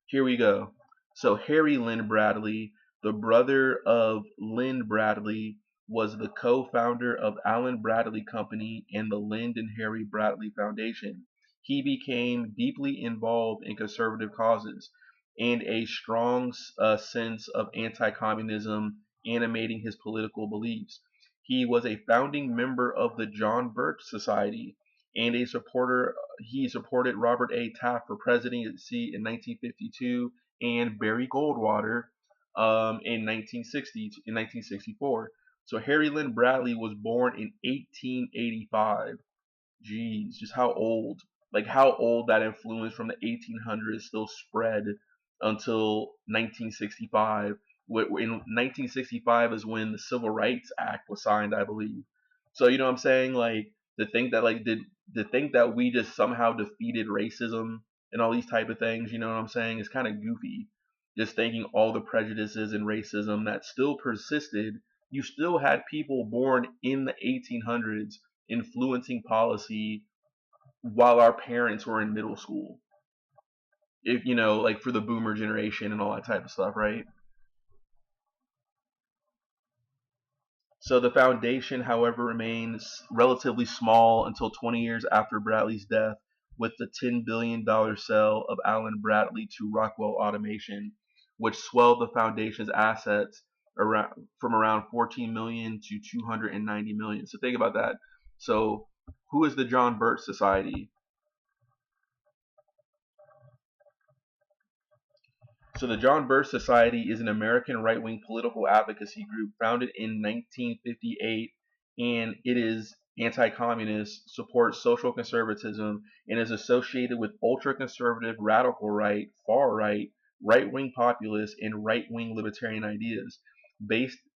here we go. So Harry Lynn Bradley, the brother of Lynn Bradley, was the co-founder of Allen Bradley Company and the Lynn and Harry Bradley Foundation. He became deeply involved in conservative causes and a strong sense of anti-communism animating his political beliefs. He was a founding member of the John Birch Society and he supported Robert A. Taft for presidency in 1952 and Barry Goldwater in 1964. So Harry Lynn Bradley was born in 1885. Jeez, just how old that influence from the 1800s still spread until 1965. In 1965 is when the Civil Rights Act was signed, I believe. So you know what I'm saying? Like to think that we just somehow defeated racism and all these type of things, you know what I'm saying, is kind of goofy. Just thinking all the prejudices and racism that still persisted. You still had people born in the 1800s influencing policy while our parents were in middle school. If you know, like for the boomer generation and all that type of stuff, right? So the foundation, however, remains relatively small until 20 years after Bradley's death, with the $10 billion sale of Allen Bradley to Rockwell Automation, which swelled the foundation's assets from around 14 million to 290 million. So think about that. So who is the John Birch Society? So the John Birch Society is an American right-wing political advocacy group founded in 1958, and it is anti-communist, supports social conservatism, and is associated with ultra-conservative, radical right, far right, right-wing populist, and right-wing libertarian ideas.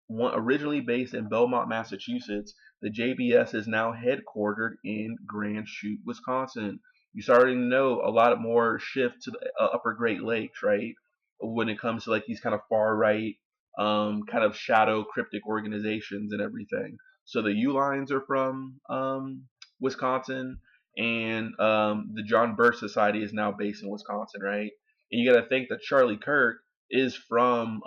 Originally based in Belmont, Massachusetts, the JBS is now headquartered in Grand Chute, Wisconsin. You starting to know a lot more shift to the upper Great Lakes, right? When it comes to like these kind of far right, kind of shadow cryptic organizations and everything. So the Uihleins are from Wisconsin, and the John Birch Society is now based in Wisconsin, right? And you got to think that Charlie Kirk is from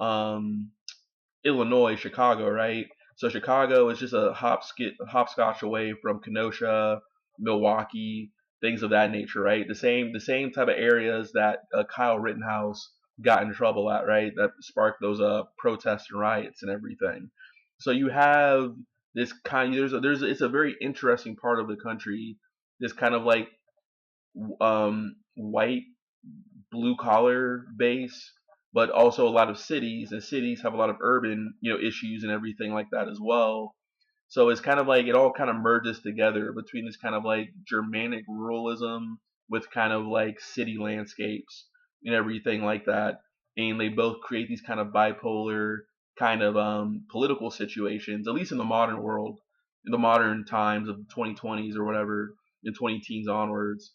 Illinois, Chicago, right? So Chicago is just a hopscotch away from Kenosha, Milwaukee, things of that nature, right? The same type of areas that Kyle Rittenhouse got in trouble at, right? That sparked those protests and riots and everything. So you have this kind. It's a very interesting part of the country. This kind of like white blue collar base but also a lot of cities, and cities have a lot of urban, issues and everything like that as well. So it's kind of like it all kind of merges together between this kind of like Germanic ruralism with kind of like city landscapes and everything like that. And they both create these kind of bipolar kind of political situations, at least in the modern world, in the modern times of the 2020s or whatever, in 20 teens onwards.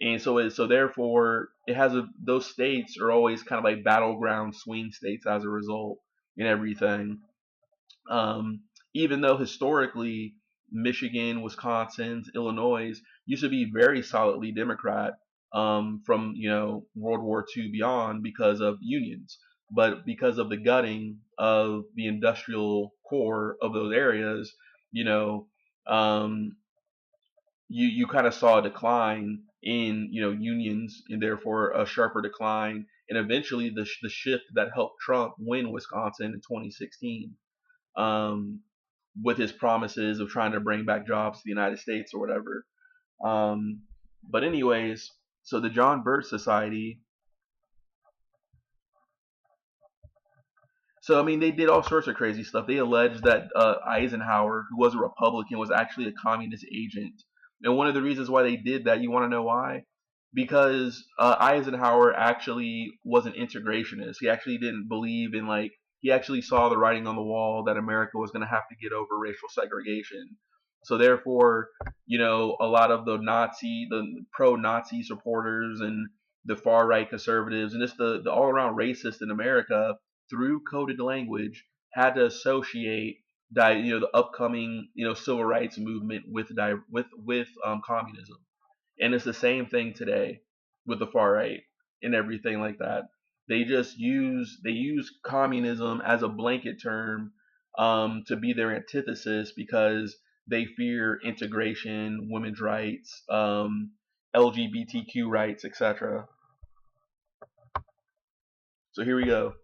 And so therefore it has those states are always kind of like battleground swing states as a result and everything. Um, Even though historically Michigan, Wisconsin, Illinois used to be very solidly Democrat from World War II beyond because of unions, but because of the gutting of the industrial core of those areas, you know, um, you kind of saw a decline in unions and therefore a sharper decline, and eventually the shift that helped Trump win Wisconsin in 2016, um, with his promises of trying to bring back jobs to the United States or whatever. Um, but anyways, so the John Birch Society. So I mean, they did all sorts of crazy stuff. They alleged that Eisenhower, who was a Republican, was actually a communist agent. And one of the reasons why they did that, you want to know why? Because Eisenhower actually was an integrationist. He actually didn't believe in like he actually saw the writing on the wall that America was going to have to get over racial segregation. So therefore, a lot of the pro-Nazi supporters and the far right conservatives and just the all around racist in America through coded language had to associate the upcoming civil rights movement with communism. And it's the same thing today with the far right and everything like that. They use communism as a blanket term to be their antithesis because they fear integration, women's rights, LGBTQ rights, etc. So here we go.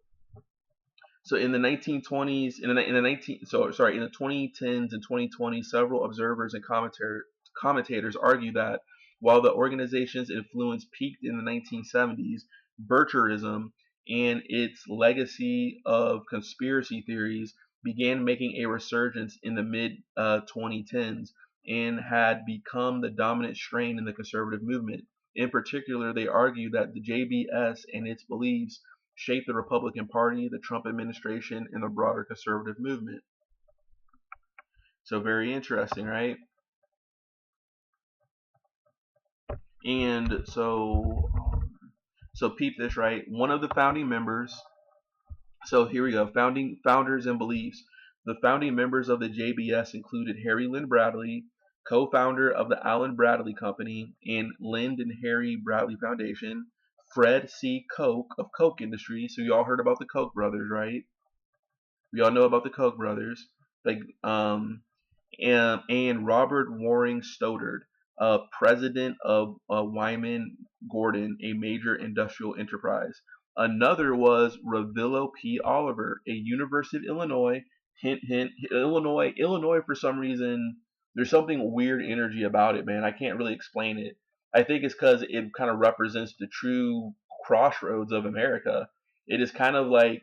So in the 1920s, in the 2010s and 2020s, several observers and commentators argue that while the organization's influence peaked in the 1970s, Bircherism and its legacy of conspiracy theories began making a resurgence in the mid 2010s and had become the dominant strain in the conservative movement. In particular, they argue that the JBS and its beliefs shaped the Republican Party, the Trump administration, and the broader conservative movement. So very interesting, right? And so peep this, right? One of the founding members. So here we go. Founders and beliefs. The founding members of the JBS included Harry Lynn Bradley, co-founder of the Allen Bradley Company and Lynd and Harry Bradley Foundation, Fred C. Koch of Koch Industries. So you all heard about the Koch brothers, right? We all know about the Koch brothers. Like and Robert Waring Stoddard, president of Wyman Gordon, a major industrial enterprise. Another was Revilo P. Oliver, a University of Illinois. Hint, hint. Illinois. For some reason, there's something weird energy about it, man. I can't really explain it. I think it's because it kind of represents the true crossroads of America. It is kind of like,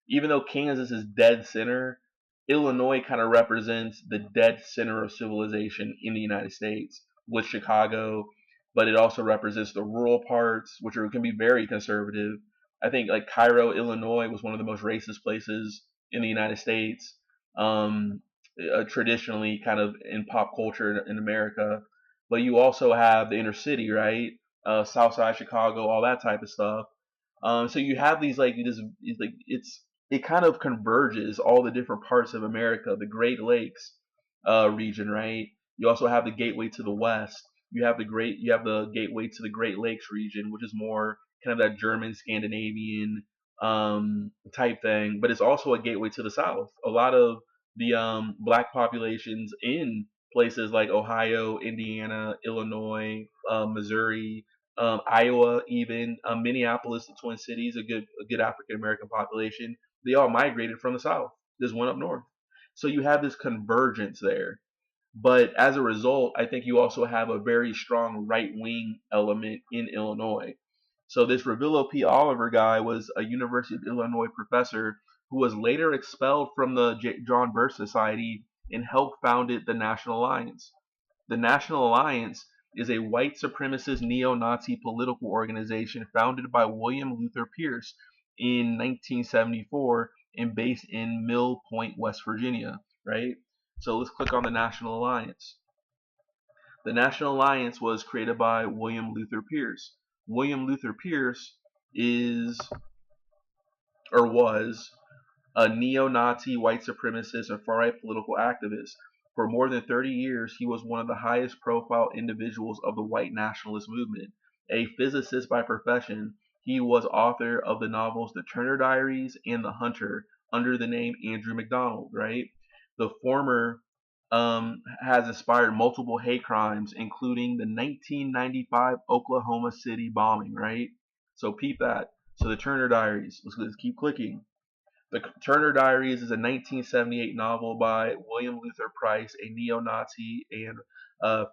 even though Kansas is dead center, Illinois kind of represents the dead center of civilization in the United States with Chicago, but it also represents the rural parts, which can be very conservative. I think like Cairo, Illinois was one of the most racist places in the United States, um, traditionally kind of in pop culture in America. But you also have the inner city, right? South Side Chicago, all that type of stuff. So you have these like this, it kind of converges all the different parts of America, the Great Lakes region, right? You also have the gateway to the west. You have the gateway to the Great Lakes region, which is more kind of that German Scandinavian type thing, but it's also a gateway to the south. A lot of the black populations in places like Ohio, Indiana, Illinois, Missouri, Iowa, even Minneapolis, the Twin Cities, a good African American population. They all migrated from the south. There's one up north. So you have this convergence there. But as a result, I think you also have a very strong right wing element in Illinois. So this Revilo P. Oliver guy was a University of Illinois professor who was later expelled from the John Birch Society and helped founded the National Alliance. The National Alliance is a white supremacist neo-Nazi political organization founded by William Luther Pierce in 1974 and based in Mill Point, West Virginia, right? So let's click on the National Alliance. The National Alliance was created by William Luther Pierce. William Luther Pierce is or was a neo-Nazi, white supremacist, and far-right political activist. For more than 30 years, he was one of the highest-profile individuals of the white nationalist movement. A physicist by profession, he was author of the novels The Turner Diaries and The Hunter under the name Andrew MacDonald, right? The former has inspired multiple hate crimes, including the 1995 Oklahoma City bombing, right? So peep that. So the Turner Diaries, let's keep clicking. The Turner Diaries is a 1978 novel by William Luther Price, a neo-Nazi and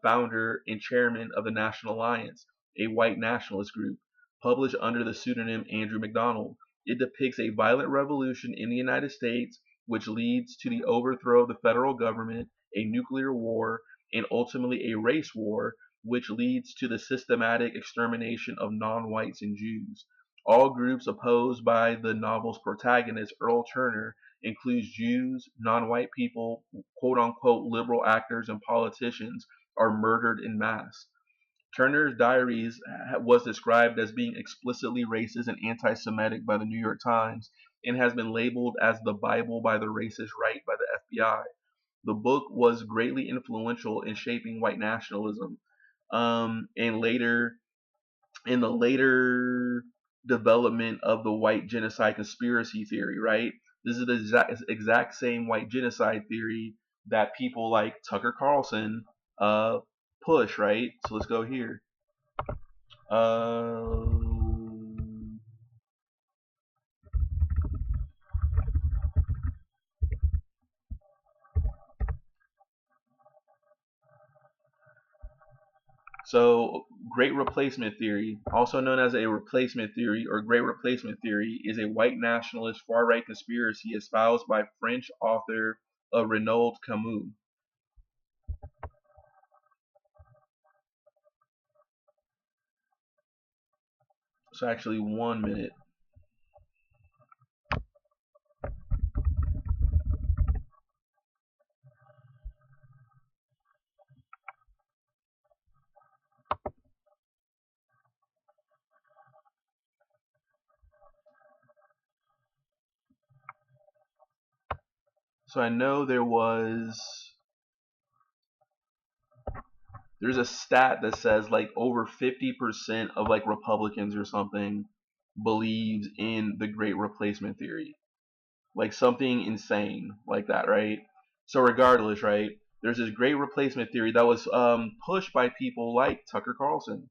founder and chairman of the National Alliance, a white nationalist group, published under the pseudonym Andrew MacDonald. It depicts a violent revolution in the United States, which leads to the overthrow of the federal government, a nuclear war, and ultimately a race war, which leads to the systematic extermination of non-whites and Jews. All groups opposed by the novel's protagonist, Earl Turner, includes Jews, non-white people, quote-unquote liberal actors, and politicians are murdered en masse. Turner's Diaries was described as being explicitly racist and anti-Semitic by the New York Times and has been labeled as the Bible by the racist right by the FBI. The book was greatly influential in shaping white nationalism, and later in the later development of the white genocide conspiracy theory, right? This is the exact same white genocide theory that people like Tucker Carlson push, right? So let's go here. So, Great Replacement Theory, also known as a replacement theory or Great Replacement Theory, is a white nationalist far-right conspiracy espoused by French author Renaud Camus. So actually 1 minute. So I know there's a stat that says like over 50% of like Republicans or something believes in the Great Replacement Theory. Like something insane like that, right? So regardless, right? There's this Great Replacement Theory that was pushed by people like Tucker Carlson.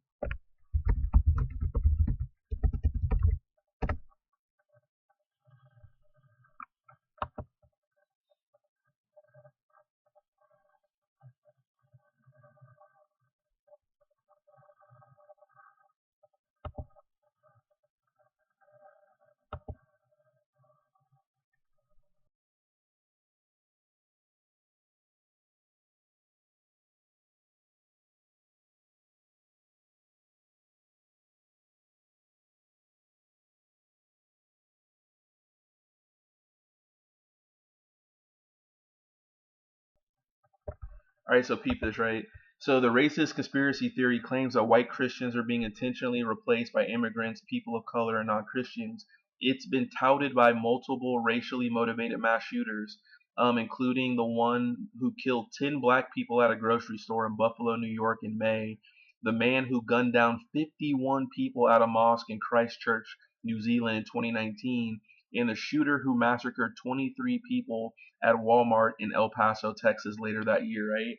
All right, so peep this, right? So the racist conspiracy theory claims that white Christians are being intentionally replaced by immigrants, people of color, and non-Christians. It's been touted by multiple racially motivated mass shooters, including the one who killed 10 black people at a grocery store in Buffalo, New York in May, the man who gunned down 51 people at a mosque in Christchurch, New Zealand in 2019, and the shooter who massacred 23 people at Walmart in El Paso, Texas later that year, right?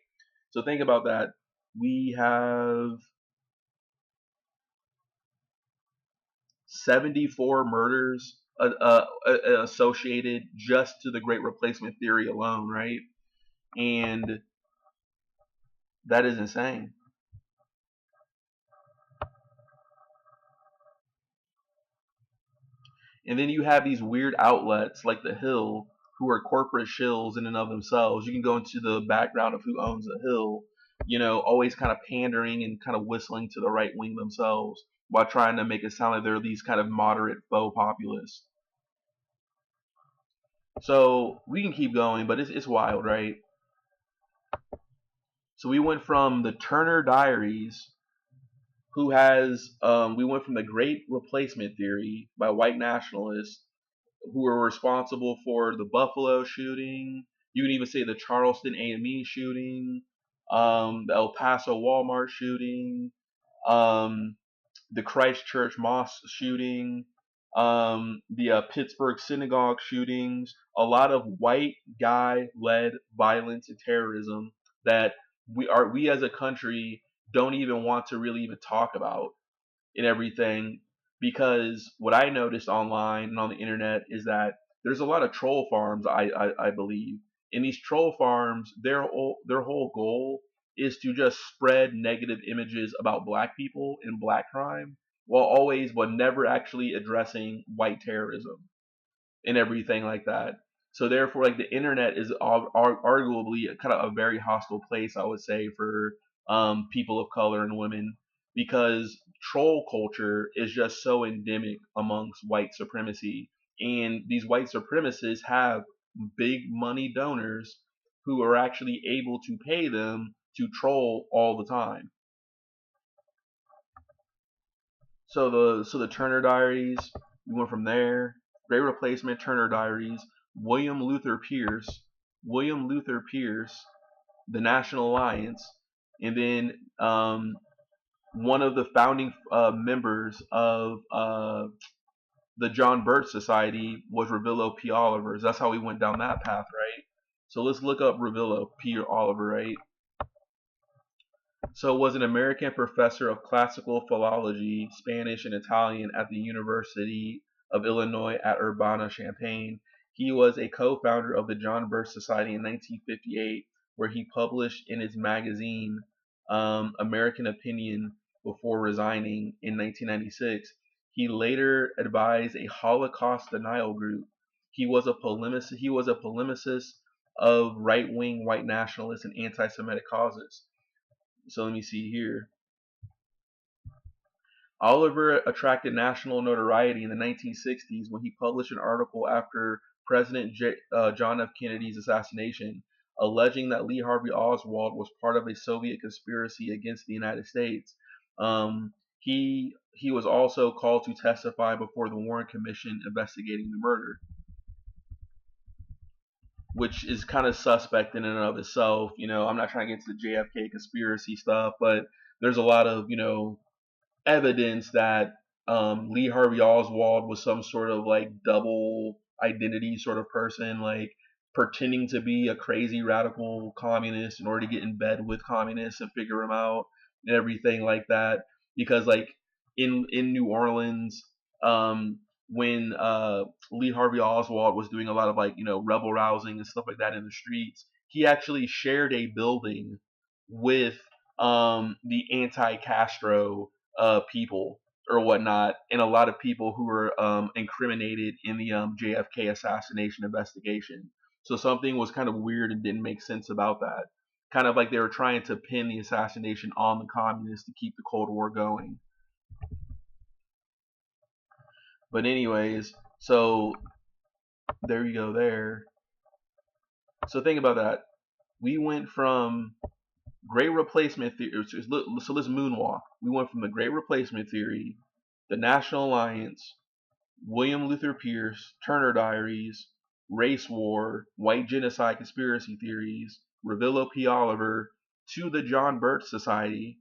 So think about that. We have 74 murders associated just to the Great Replacement Theory alone, right? And that is insane. And then you have these weird outlets like The Hill, who are corporate shills in and of themselves. You can go into the background of who owns The Hill, always kind of pandering and kind of whistling to the right wing themselves while trying to make it sound like they're these kind of moderate faux populists. So we can keep going, but it's wild, right? So we went from the Turner Diaries, who has, we went from the Great Replacement Theory by white nationalists who were responsible for the Buffalo shooting. You can even say the Charleston A&E shooting, the El Paso Walmart shooting, the Christchurch mosque shooting, the Pittsburgh synagogue shootings. A lot of white guy-led violence and terrorism that we as a country don't even want to really even talk about and everything, because what I noticed online and on the internet is that there's a lot of troll farms, I believe. In these troll farms, their whole goal is to just spread negative images about black people and black crime, but never actually addressing white terrorism and everything like that. So therefore, like, the internet is arguably kind of a very hostile place, I would say, for people of color and women, because troll culture is just so endemic amongst white supremacy, and these white supremacists have big money donors who are actually able to pay them to troll all the time. So the Turner Diaries, we went from there. Great Replacement, Turner Diaries, William Luther Pierce, the National Alliance, and then one of the founding members of the John Birch Society was Revilo P. Oliver. That's how we went down that path, right? So let's look up Revilo P. Oliver, right? So was an American professor of classical philology, Spanish and Italian at the University of Illinois at Urbana-Champaign. He was a co-founder of the John Birch Society in 1958, where he published in his magazine American Opinion before resigning in 1996. He later advised a Holocaust denial group. He was a polemicist of right-wing white nationalists and anti-Semitic causes. So let me see here. Oliver attracted national notoriety in the 1960s when he published an article after President John F. Kennedy's assassination, alleging that Lee Harvey Oswald was part of a Soviet conspiracy against the United States. He was also called to testify before the Warren Commission investigating the murder, which is kind of suspect in and of itself. I'm not trying to get into the JFK conspiracy stuff, but there's a lot of, evidence that Lee Harvey Oswald was some sort of like double identity sort of person, like pretending to be a crazy radical communist in order to get in bed with communists and figure them out and everything like that. Because like in New Orleans, when Lee Harvey Oswald was doing a lot of like rebel rousing and stuff like that in the streets, he actually shared a building with the anti-Castro people or whatnot, and a lot of people who were incriminated in the JFK assassination investigation. So something was kind of weird and didn't make sense about that. Kind of like they were trying to pin the assassination on the communists to keep the Cold War going. But anyways, so there you go there. So think about that. We went from Great Replacement Theory. So let's moonwalk. We went from the Great Replacement Theory, the National Alliance, William Luther Pierce, Turner Diaries, Race War, White Genocide Conspiracy Theories, Revilo P. Oliver, to the John Birch Society.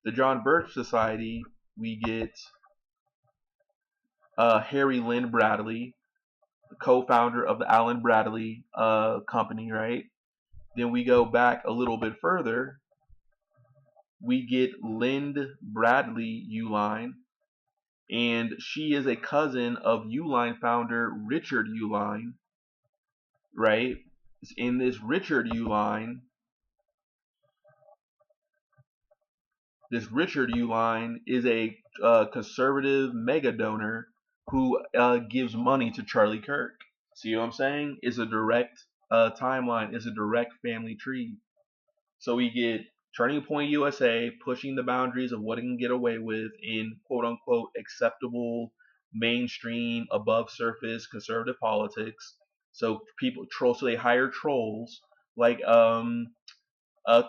The John Birch Society, we get Harry Lynn Bradley, the co-founder of the Allen Bradley company, right? Then we go back a little bit further. We get Lind Bradley Uihlein, and she is a cousin of Uihlein founder Richard Uihlein, right? In this Richard Uihlein is a conservative mega donor who gives money to Charlie Kirk. See what I'm saying? It's a direct timeline. It's a direct family tree. So we get Turning Point USA pushing the boundaries of what it can get away with in quote unquote acceptable mainstream above surface conservative politics. So so they hire trolls like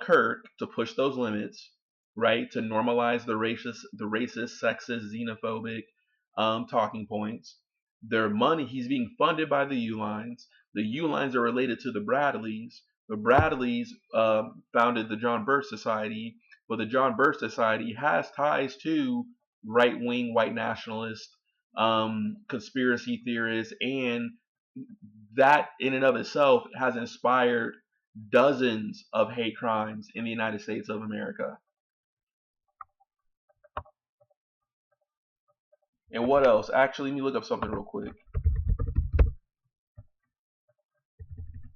Kirk to push those limits, right? To normalize the racist, sexist, xenophobic talking points. Their money, he's being funded by the Uihleins. The Uihleins are related to the Bradleys. The Bradleys founded the John Birch Society, but the John Birch Society has ties to right-wing white nationalist conspiracy theorists, and that in and of itself has inspired dozens of hate crimes in the United States of America. And what else? Actually, let me look up something real quick.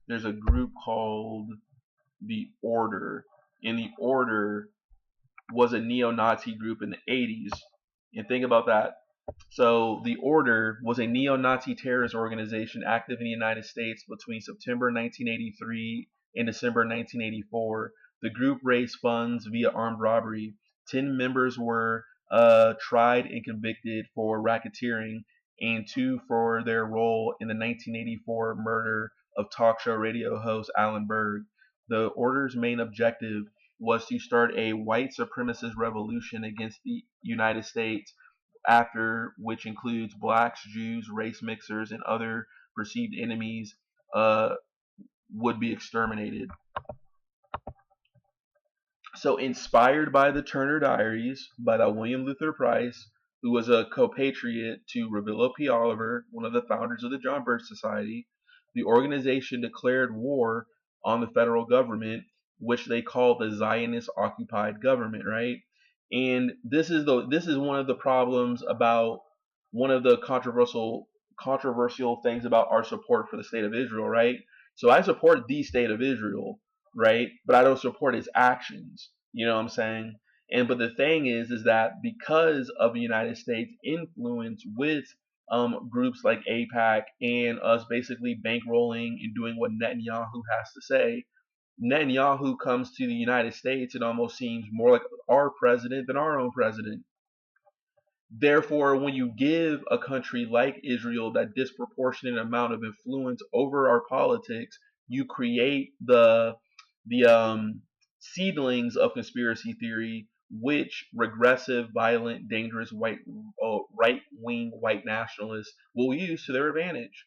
There's a group called the Order, and the Order was a neo-Nazi group in the 80s. And think about that. So the Order was a neo-Nazi terrorist organization active in the United States between September 1983 and December 1984. The group raised funds via armed robbery. 10 members were tried and convicted for racketeering, and 2 for their role in the 1984 murder of talk show radio host Alan Berg. The Order's main objective was to start a white supremacist revolution against the United States, after which includes blacks, Jews, race mixers, and other perceived enemies would be exterminated. So, inspired by the Turner Diaries by that William Luther Price, who was a compatriot to Revilo P. Oliver, one of the founders of the John Birch Society, the organization declared war on the federal government, which they call the Zionist occupied government, right? And this is one of the problems about one of the controversial things about our support for the state of Israel, right? So I support the state of Israel, right? But I don't support its actions. You know what I'm saying? But the thing is that because of the United States influence with groups like AIPAC and us basically bankrolling and doing what Netanyahu has to say, Netanyahu comes to the United States, it almost seems more like our president than our own president. Therefore, when you give a country like Israel that disproportionate amount of influence over our politics, you create the seedlings of conspiracy theory, which regressive, violent, dangerous right-wing white nationalists will use to their advantage.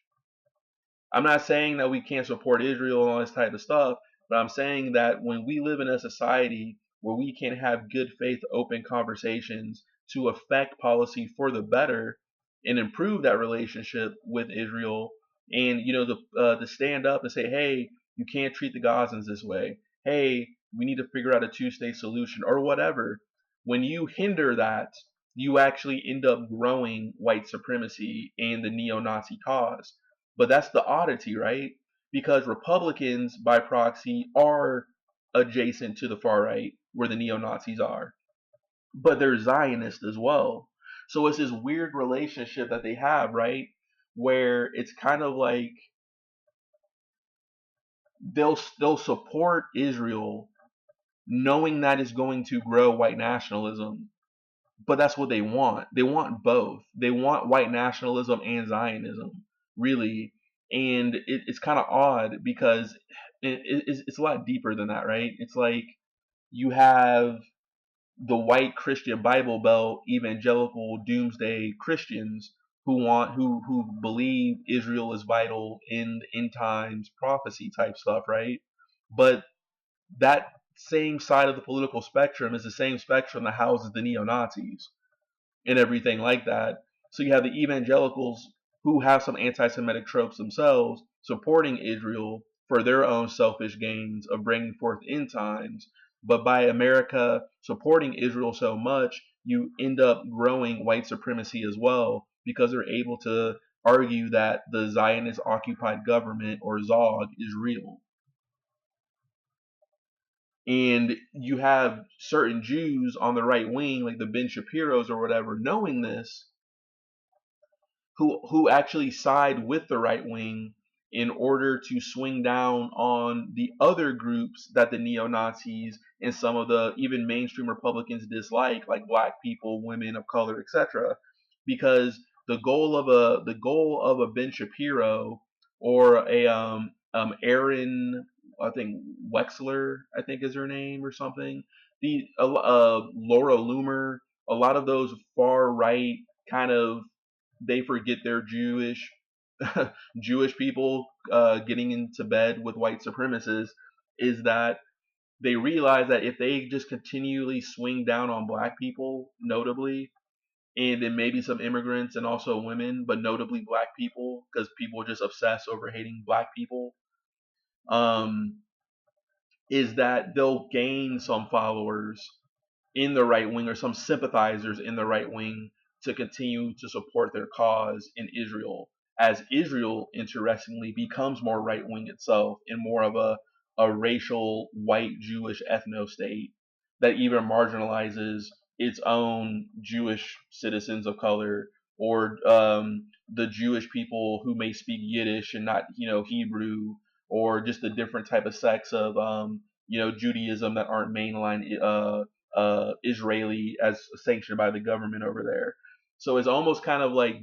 I'm not saying that we can't support Israel and all this type of stuff, but I'm saying that when we live in a society where we can have good faith, open conversations to affect policy for the better and improve that relationship with Israel, and to stand up and say, hey, you can't treat the Gazans this way. Hey, we need to figure out a two-state solution or whatever. When you hinder that, you actually end up growing white supremacy and the neo-Nazi cause. But that's the oddity, right? Because Republicans, by proxy, are adjacent to the far right, where the neo-Nazis are. But they're Zionists as well. So it's this weird relationship that they have, right? Where it's kind of like they'll support Israel knowing that it's going to grow white nationalism. But that's what they want. They want both. They want white nationalism and Zionism, really. And it's kind of odd because it's a lot deeper than that, right? It's like you have the white Christian Bible Belt evangelical doomsday Christians who believe Israel is vital in the end times prophecy type stuff, right? But that same side of the political spectrum is the same spectrum that houses the neo-Nazis and everything like that. So you have the evangelicals who have some anti-Semitic tropes themselves supporting Israel for their own selfish gains of bringing forth end times. But by America supporting Israel so much, you end up growing white supremacy as well because they're able to argue that the Zionist occupied government, or ZOG, is real. And you have certain Jews on the right wing, like the Ben Shapiros or whatever, knowing this, who actually side with the right wing in order to swing down on the other groups that the neo-Nazis and some of the even mainstream Republicans dislike, like black people, women of color, etc. Because the goal of a Ben Shapiro or a Aaron, I think Wexler, I think is her name or something. The Laura Loomer, a lot of those far right kind of, they forget they're Jewish Jewish people getting into bed with white supremacists, is that they realize that if they just continually swing down on black people, notably, and then maybe some immigrants and also women, but notably black people, because people just obsess over hating black people, um, is that they'll gain some followers in the right wing or some sympathizers in the right wing to continue to support their cause in Israel, as Israel, interestingly, becomes more right wing itself and more of a racial white Jewish ethno state that even marginalizes its own Jewish citizens of color, or the Jewish people who may speak Yiddish and not, Hebrew, or just the different type of sects of Judaism that aren't mainline Israeli as sanctioned by the government over there. So it's almost kind of like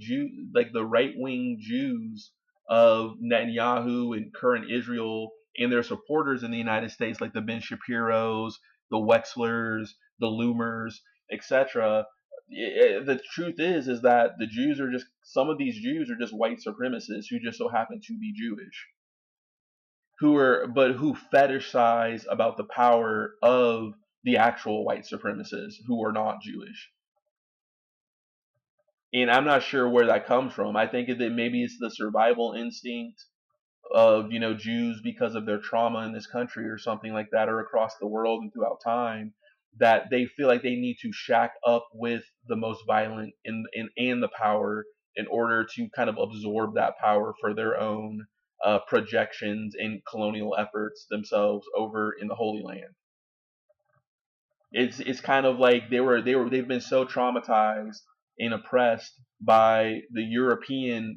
like the right wing Jews of Netanyahu and current Israel and their supporters in the United States, like the Ben Shapiros, the Wexlers, the Loomers, etc. The truth is that the Jews are just, some of these Jews are just white supremacists who just so happen to be Jewish, who fetishize about the power of the actual white supremacists who are not Jewish. And I'm not sure where that comes from. I think that maybe it's the survival instinct of, Jews, because of their trauma in this country or something like that, or across the world and throughout time, that they feel like they need to shack up with the most violent in the power in order to kind of absorb that power for their own projections and colonial efforts themselves over in the Holy Land. It's kind of like they've been so traumatized and oppressed by their European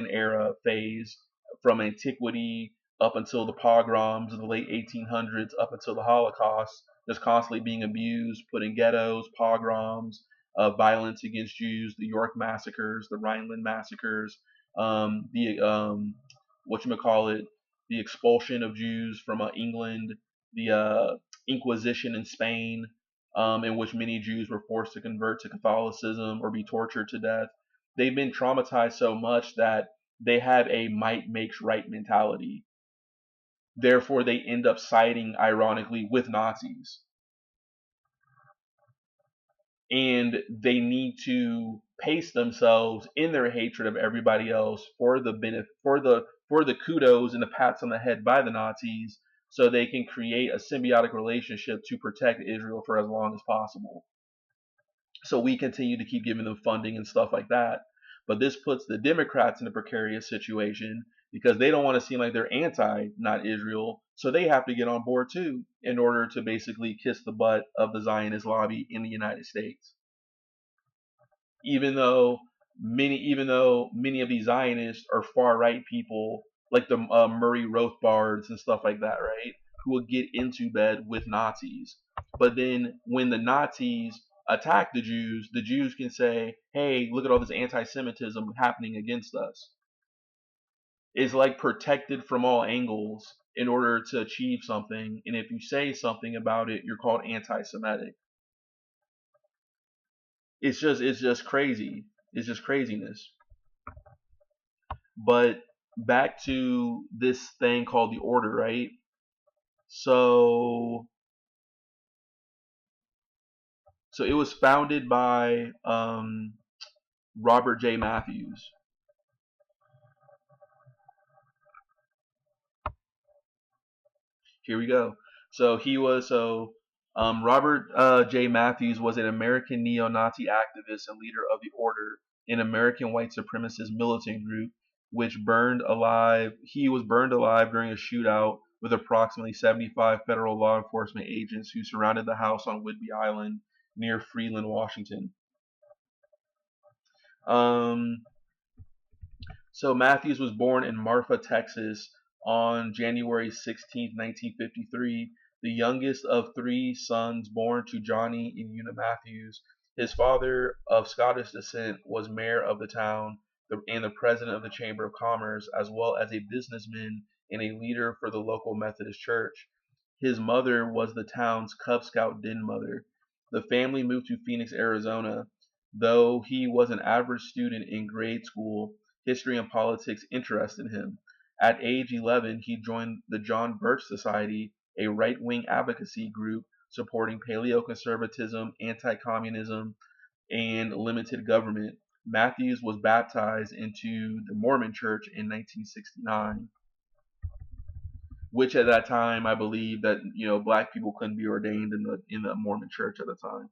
era phase, from antiquity up until the pogroms of the late 1800s, up until the Holocaust, just constantly being abused, put in ghettos, pogroms, violence against Jews, the York massacres, the Rhineland massacres, the whatchamacallit, the expulsion of Jews from England, the Inquisition in Spain, in which many Jews were forced to convert to Catholicism or be tortured to death. They've been traumatized so much that they have a might makes right mentality. Therefore, they end up siding, ironically, with Nazis. And they need to pace themselves in their hatred of everybody else for the benefit, for the kudos and the pats on the head by the Nazis, so they can create a symbiotic relationship to protect Israel for as long as possible. So we continue to keep giving them funding and stuff like that. But this puts the Democrats in a precarious situation because they don't want to seem like they're anti not Israel. So they have to get on board too in order to basically kiss the butt of the Zionist lobby in the United States. Even though many of these Zionists are far right people, like the Murray Rothbards and stuff like that, right? Who will get into bed with Nazis. But then when the Nazis attack the Jews can say, hey, look at all this anti-Semitism happening against us. It's like protected from all angles in order to achieve something. And if you say something about it, you're called anti-Semitic. It's just crazy. It's just craziness. But back to this thing called the Order, right? So it was founded by Robert J. Matthews. Here we go. Robert J. Matthews was an American neo-Nazi activist and leader of the Order, an American white supremacist militant group which he was burned alive during a shootout with approximately 75 federal law enforcement agents who surrounded the house on Whidbey Island near Freeland, Washington. So Matthews was born in Marfa, Texas on January 16, 1953, the youngest of three sons born to Johnny and Una Matthews. His father, of Scottish descent, was mayor of the town and the president of the Chamber of Commerce, as well as a businessman and a leader for the local Methodist church. His mother was the town's Cub Scout den mother. The family moved to Phoenix, Arizona. Though he was an average student in grade school, history and politics interested him. At age 11, he joined the John Birch Society, a right-wing advocacy group supporting paleoconservatism, anti-communism, and limited government. Matthews was baptized into the Mormon Church in 1969, which at that time I believe that black people couldn't be ordained in the Mormon Church at the time.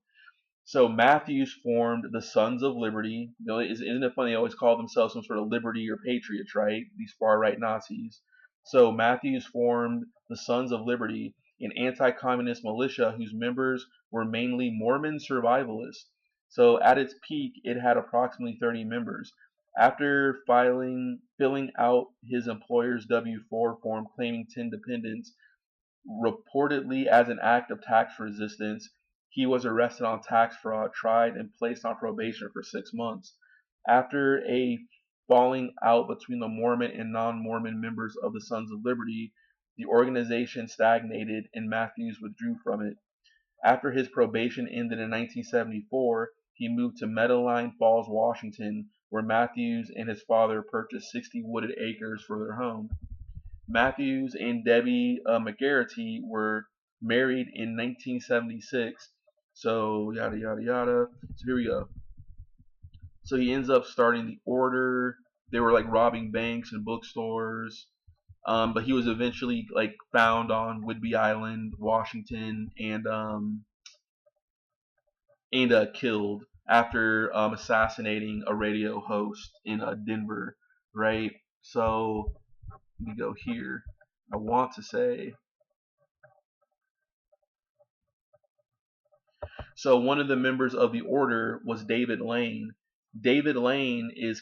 So Matthews formed the Sons of Liberty. Isn't it funny? They always call themselves some sort of liberty or patriots, right? These far-right Nazis. So Matthews formed the Sons of Liberty, an anti-communist militia whose members were mainly Mormon survivalists. So at its peak, it had approximately 30 members. After filling out his employer's W-4 form claiming 10 dependents, reportedly as an act of tax resistance, he was arrested on tax fraud, tried, and placed on probation for 6 months. After a falling out between the Mormon and non-Mormon members of the Sons of Liberty, the organization stagnated and Matthews withdrew from it. After his probation ended in 1974, he moved to Medellin Falls, Washington, where Matthews and his father purchased 60 wooded acres for their home. Matthews and Debbie McGarity were married in 1976. So yada yada yada. So here we go. So he ends up starting the order. They were like robbing banks and bookstores. But he was eventually like found on Whidbey Island, Washington, and killed after assassinating a radio host in Denver, right? So let me go here. I want to say. So one of the members of the order was David Lane. David Lane is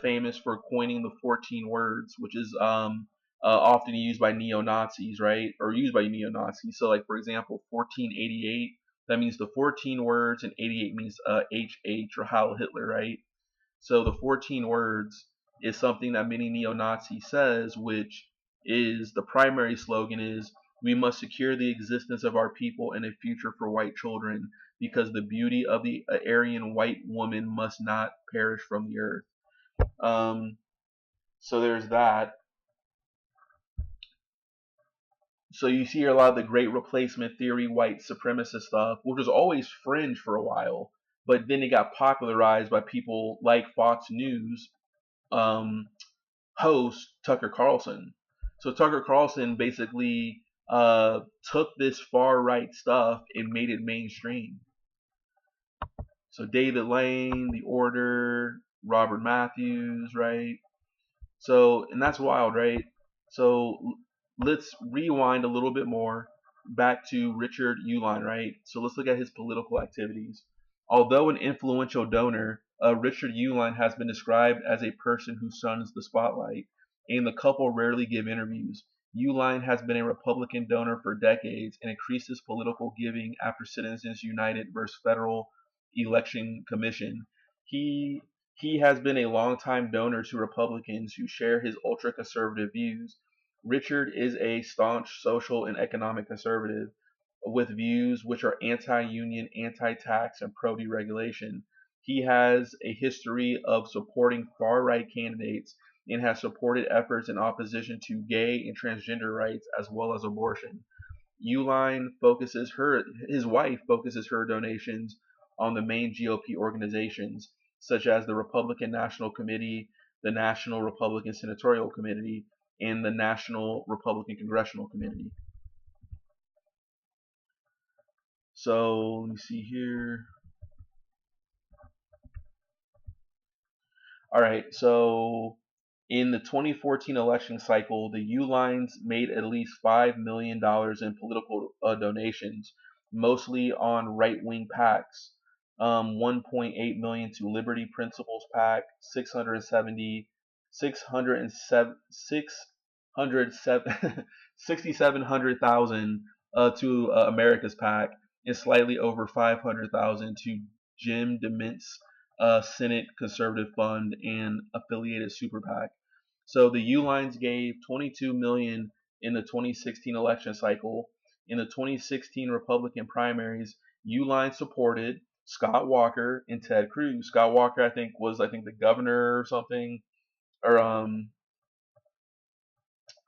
famous for coining the 14 words, which is often used by neo-Nazis, right? Or used by neo-Nazis. So, like for example, 1488. That means the 14 words, and 88 means HH or Heil Hitler, right? So the 14 words is something that many neo-Nazis says, which is the primary slogan is, we must secure the existence of our people and a future for white children, because the beauty of the Aryan white woman must not perish from the earth. So there's that. So you see a lot of the great replacement theory, white supremacist stuff, which was always fringe for a while, but then it got popularized by people like Fox News host Tucker Carlson. So Tucker Carlson basically took this far right stuff and made it mainstream. So David Lane, The Order, Robert Matthews, right? So, and that's wild, right? So let's rewind a little bit more back to Richard Uihlein, right? So let's look at his political activities. Although an influential donor, Richard Uihlein has been described as a person who shuns the spotlight, and the couple rarely give interviews. Uihlein has been a Republican donor for decades and increased his political giving after Citizens United versus Federal Election Commission. He has been a longtime donor to Republicans who share his ultra-conservative views. Richard is a staunch social and economic conservative with views which are anti-union, anti-tax, and pro-deregulation. He has a history of supporting far-right candidates and has supported efforts in opposition to gay and transgender rights as well as abortion. His wife focuses her donations on the main GOP organizations, such as the Republican National Committee, the National Republican Senatorial Committee, and the National Republican Congressional Committee. So let me see here. All right, so in the 2014 election cycle, the Uihleins made at least $5 million in political donations, mostly on right-wing PACs. 1.8 million to Liberty Principles PAC, 670 667,000 to America's PAC, and slightly over 500,000 to Jim DeMint's Senate Conservative Fund and affiliated super PAC. So the Uihleins gave 22 million in the 2016 election cycle. In the 2016 Republican primaries, Uihlein supported Scott Walker and Ted Cruz. Scott Walker, I think the governor or something, or I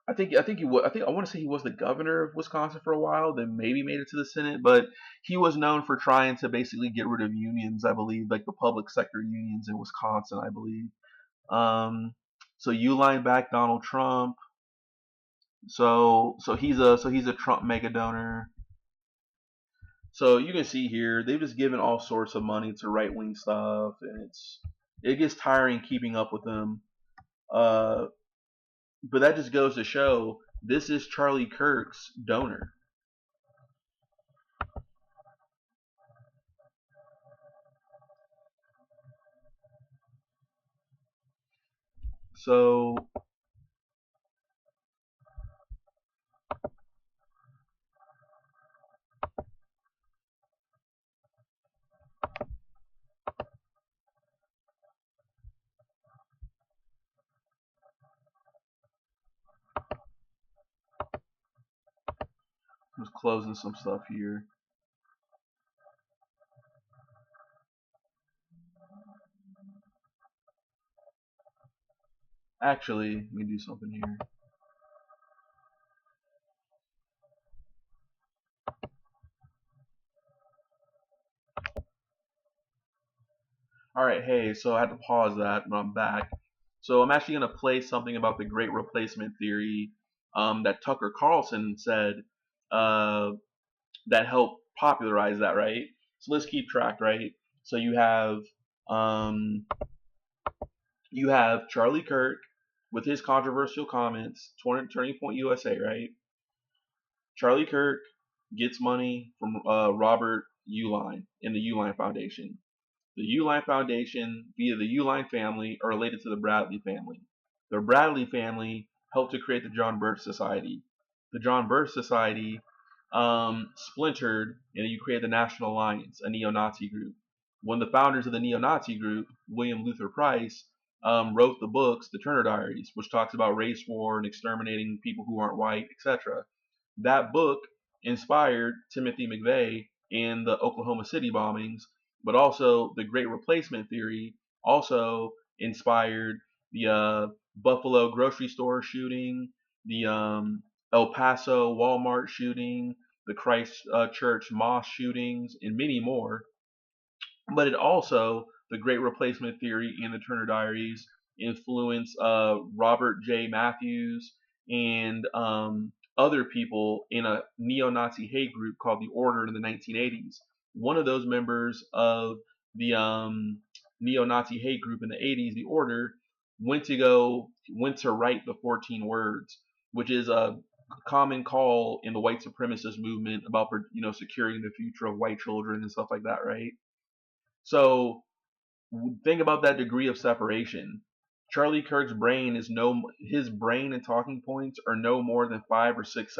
want to say he was the governor of Wisconsin for a while, then maybe made it to the Senate, but he was known for trying to basically get rid of unions, I believe, like the public sector unions in Wisconsin, I believe. So Uihlein backed Donald Trump. So he's a Trump mega donor. So you can see here they've just given all sorts of money to right wing stuff, and it gets tiring keeping up with them. But that just goes to show this is Charlie Kirk's donor. So I'm just closing some stuff here. Actually, let me do something here. Alright, hey, so I had to pause that, but I'm back. So I'm actually going to play something about the Great Replacement Theory that Tucker Carlson said that helped popularize that, right? So let's keep track, right? So you have Charlie Kirk with his controversial comments, Turning Point USA, right? Charlie Kirk gets money from Robert Uihlein in the Uihlein Foundation. The Uihlein Foundation, via the Uihlein family, are related to the Bradley family. The Bradley family helped to create the John Birch Society. The John Birch Society splintered, and you create the National Alliance, a neo-Nazi group. One of the founders of the neo-Nazi group, William Luther Price, wrote the books, the Turner Diaries, which talks about race war and exterminating people who aren't white, etc. That book inspired Timothy McVeigh in the Oklahoma City bombings, but also the Great Replacement Theory also inspired the Buffalo grocery store shooting, the El Paso Walmart shooting, the Christchurch mosque shootings, and many more. But it also, the Great Replacement Theory and the Turner Diaries, influenced Robert J. Matthews and other people in a neo-Nazi hate group called the Order in the 1980s. One of those members of the neo-Nazi hate group in the 80s, the Order, went to write the 14 words, which is a common call in the white supremacist movement about securing the future of white children and stuff like that, right? So think about that degree of separation. Charlie Kirk's brain his brain and talking points are no more than 5 or 6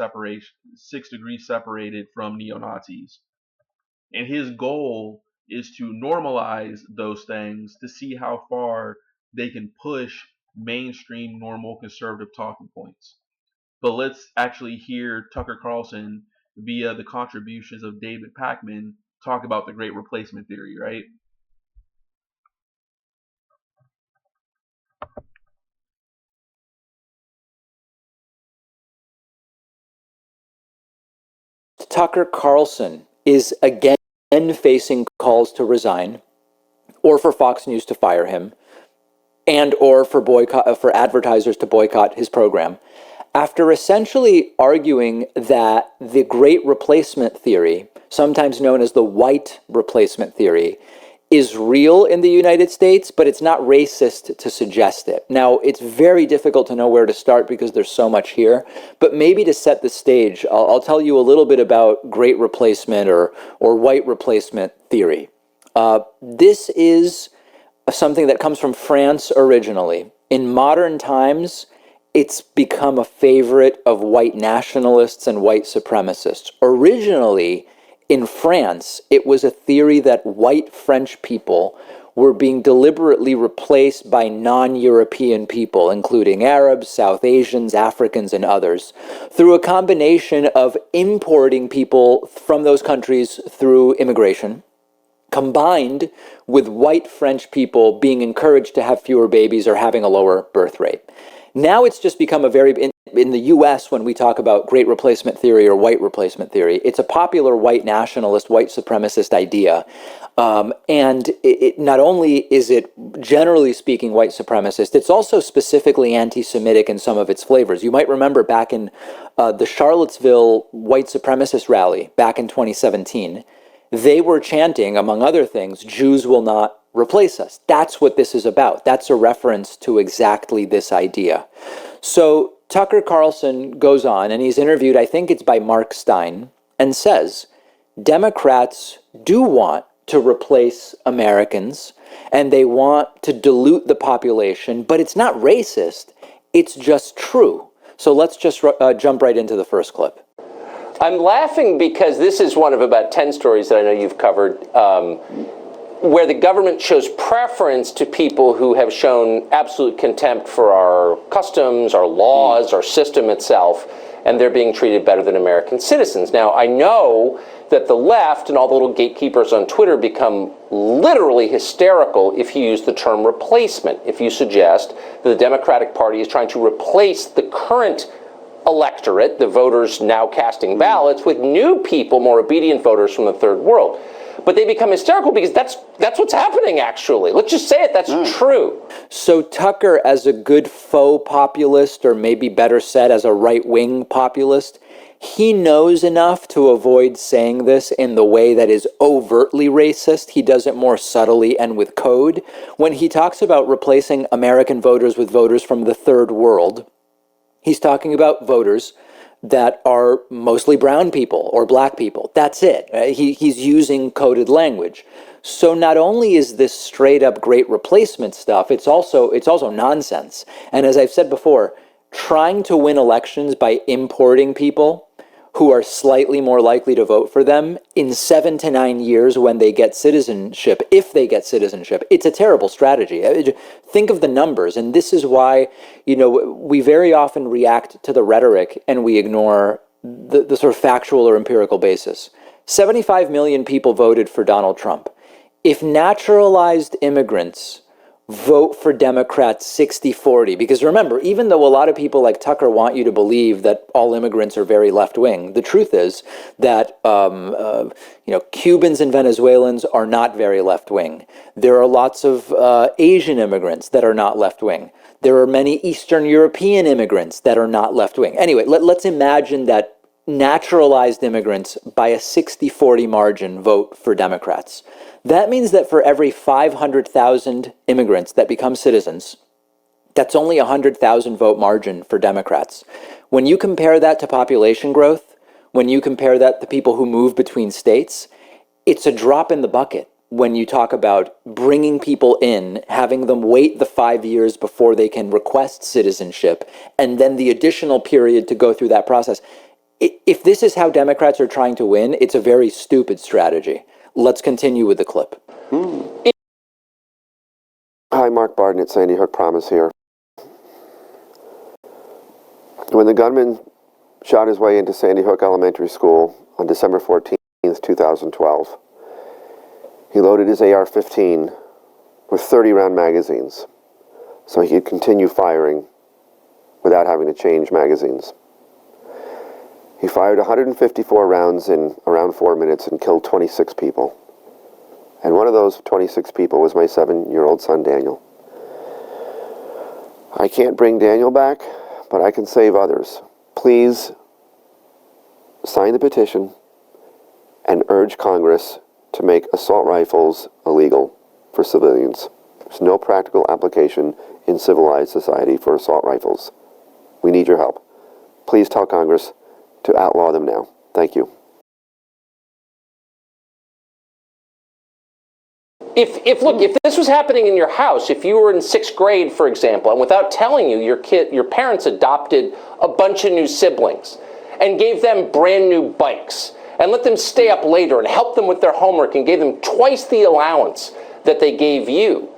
degrees separated from neo-Nazis. And his goal is to normalize those things to see how far they can push mainstream normal conservative talking points. But let's actually hear Tucker Carlson via the contributions of David Pakman talk about the Great Replacement Theory, right? Tucker Carlson is again facing calls to resign, or for Fox News to fire him, and or for advertisers to boycott his program, after essentially arguing that the Great Replacement Theory, sometimes known as the white replacement theory, is real in the United States, but it's not racist to suggest it. Now, it's very difficult to know where to start because there's so much here, but maybe to set the stage, I'll tell you a little bit about Great Replacement or white replacement theory. This is something that comes from France originally. In modern times, it's become a favorite of white nationalists and white supremacists. Originally, in France, it was a theory that white French people were being deliberately replaced by non-European people, including Arabs, South Asians, Africans, and others, through a combination of importing people from those countries through immigration, combined with white French people being encouraged to have fewer babies or having a lower birth rate. Now it's just become a very, in the US, when we talk about great replacement theory or white replacement theory, it's a popular white nationalist, white supremacist idea. And it not only is it, generally speaking, white supremacist, it's also specifically anti-Semitic in some of its flavors. You might remember back in the Charlottesville white supremacist rally back in 2017, they were chanting, among other things, Jews will not replace us. That's what this is about. That's a reference to exactly this idea. So Tucker Carlson goes on, and he's interviewed, I think it's by Mark Stein, and says, Democrats do want to replace Americans, and they want to dilute the population, but it's not racist, it's just true. So let's just jump right into the first clip. I'm laughing because this is one of about 10 stories that I know you've covered, where the government shows preference to people who have shown absolute contempt for our customs, our laws, our system itself, and they're being treated better than American citizens. Now, I know that the left and all the little gatekeepers on Twitter become literally hysterical if you use the term replacement, if you suggest that the Democratic Party is trying to replace the current electorate, the voters now casting ballots, with new people, more obedient voters from the third world. But they become hysterical because that's what's happening, actually. Let's just say it, that's true. So Tucker, as a good faux populist, or maybe better said, as a right-wing populist, he knows enough to avoid saying this in the way that is overtly racist. He does it more subtly and with code. When he talks about replacing American voters with voters from the third world, he's talking about voters that are mostly brown people or black people. That's it. He's using coded language. So not only is this straight up great replacement stuff, it's also nonsense. And as I've said before, trying to win elections by importing people who are slightly more likely to vote for them in 7 to 9 years when they get citizenship, if they get citizenship, it's a terrible strategy. Think of the numbers, and this is why, we very often react to the rhetoric and we ignore the sort of factual or empirical basis. 75 million people voted for Donald Trump. If naturalized immigrants vote for Democrats 60-40, because remember, even though a lot of people like Tucker want you to believe that all immigrants are very left-wing, the truth is that Cubans and Venezuelans are not very left-wing. There are lots of Asian immigrants that are not left-wing. There are many Eastern European immigrants that are not left-wing. Anyway, let's imagine that naturalized immigrants by a 60-40 margin vote for Democrats. That means that for every 500,000 immigrants that become citizens, that's only a 100,000 vote margin for Democrats. When you compare that to population growth, when you compare that to people who move between states, it's a drop in the bucket when you talk about bringing people in, having them wait the 5 years before they can request citizenship, and then the additional period to go through that process. If this is how Democrats are trying to win, it's a very stupid strategy. Let's continue with the clip. Hi, Mark Barden at Sandy Hook Promise here. When the gunman shot his way into Sandy Hook Elementary School on December 14th, 2012, he loaded his AR-15 with 30-round magazines so he could continue firing without having to change magazines. He fired 154 rounds in around 4 minutes and killed 26 people. And one of those 26 people was my 7-year-old son, Daniel. I can't bring Daniel back, but I can save others. Please sign the petition and urge Congress to make assault rifles illegal for civilians. There's no practical application in civilized society for assault rifles. We need your help. Please tell Congress to outlaw them now. Thank you. if this was happening in your house, if you were in sixth grade, for example, and without telling you, your parents adopted a bunch of new siblings and gave them brand new bikes and let them stay up later and help them with their homework and gave them twice the allowance that they gave you,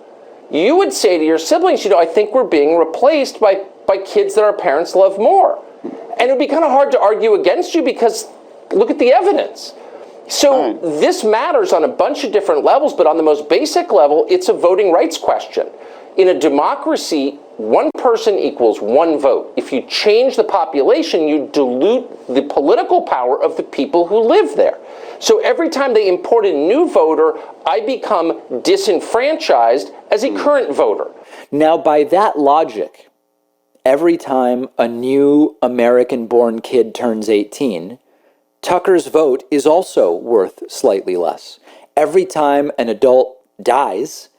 you would say to your siblings, I think we're being replaced by kids that our parents love more. And it would be kind of hard to argue against you because look at the evidence. So this matters on a bunch of different levels, but on the most basic level, it's a voting rights question. In a democracy, one person equals one vote. If you change the population, you dilute the political power of the people who live there. So every time they import a new voter, I become disenfranchised as a current voter. Now, by that logic, every time a new American-born kid turns 18, Tucker's vote is also worth slightly less. Every time an adult dies,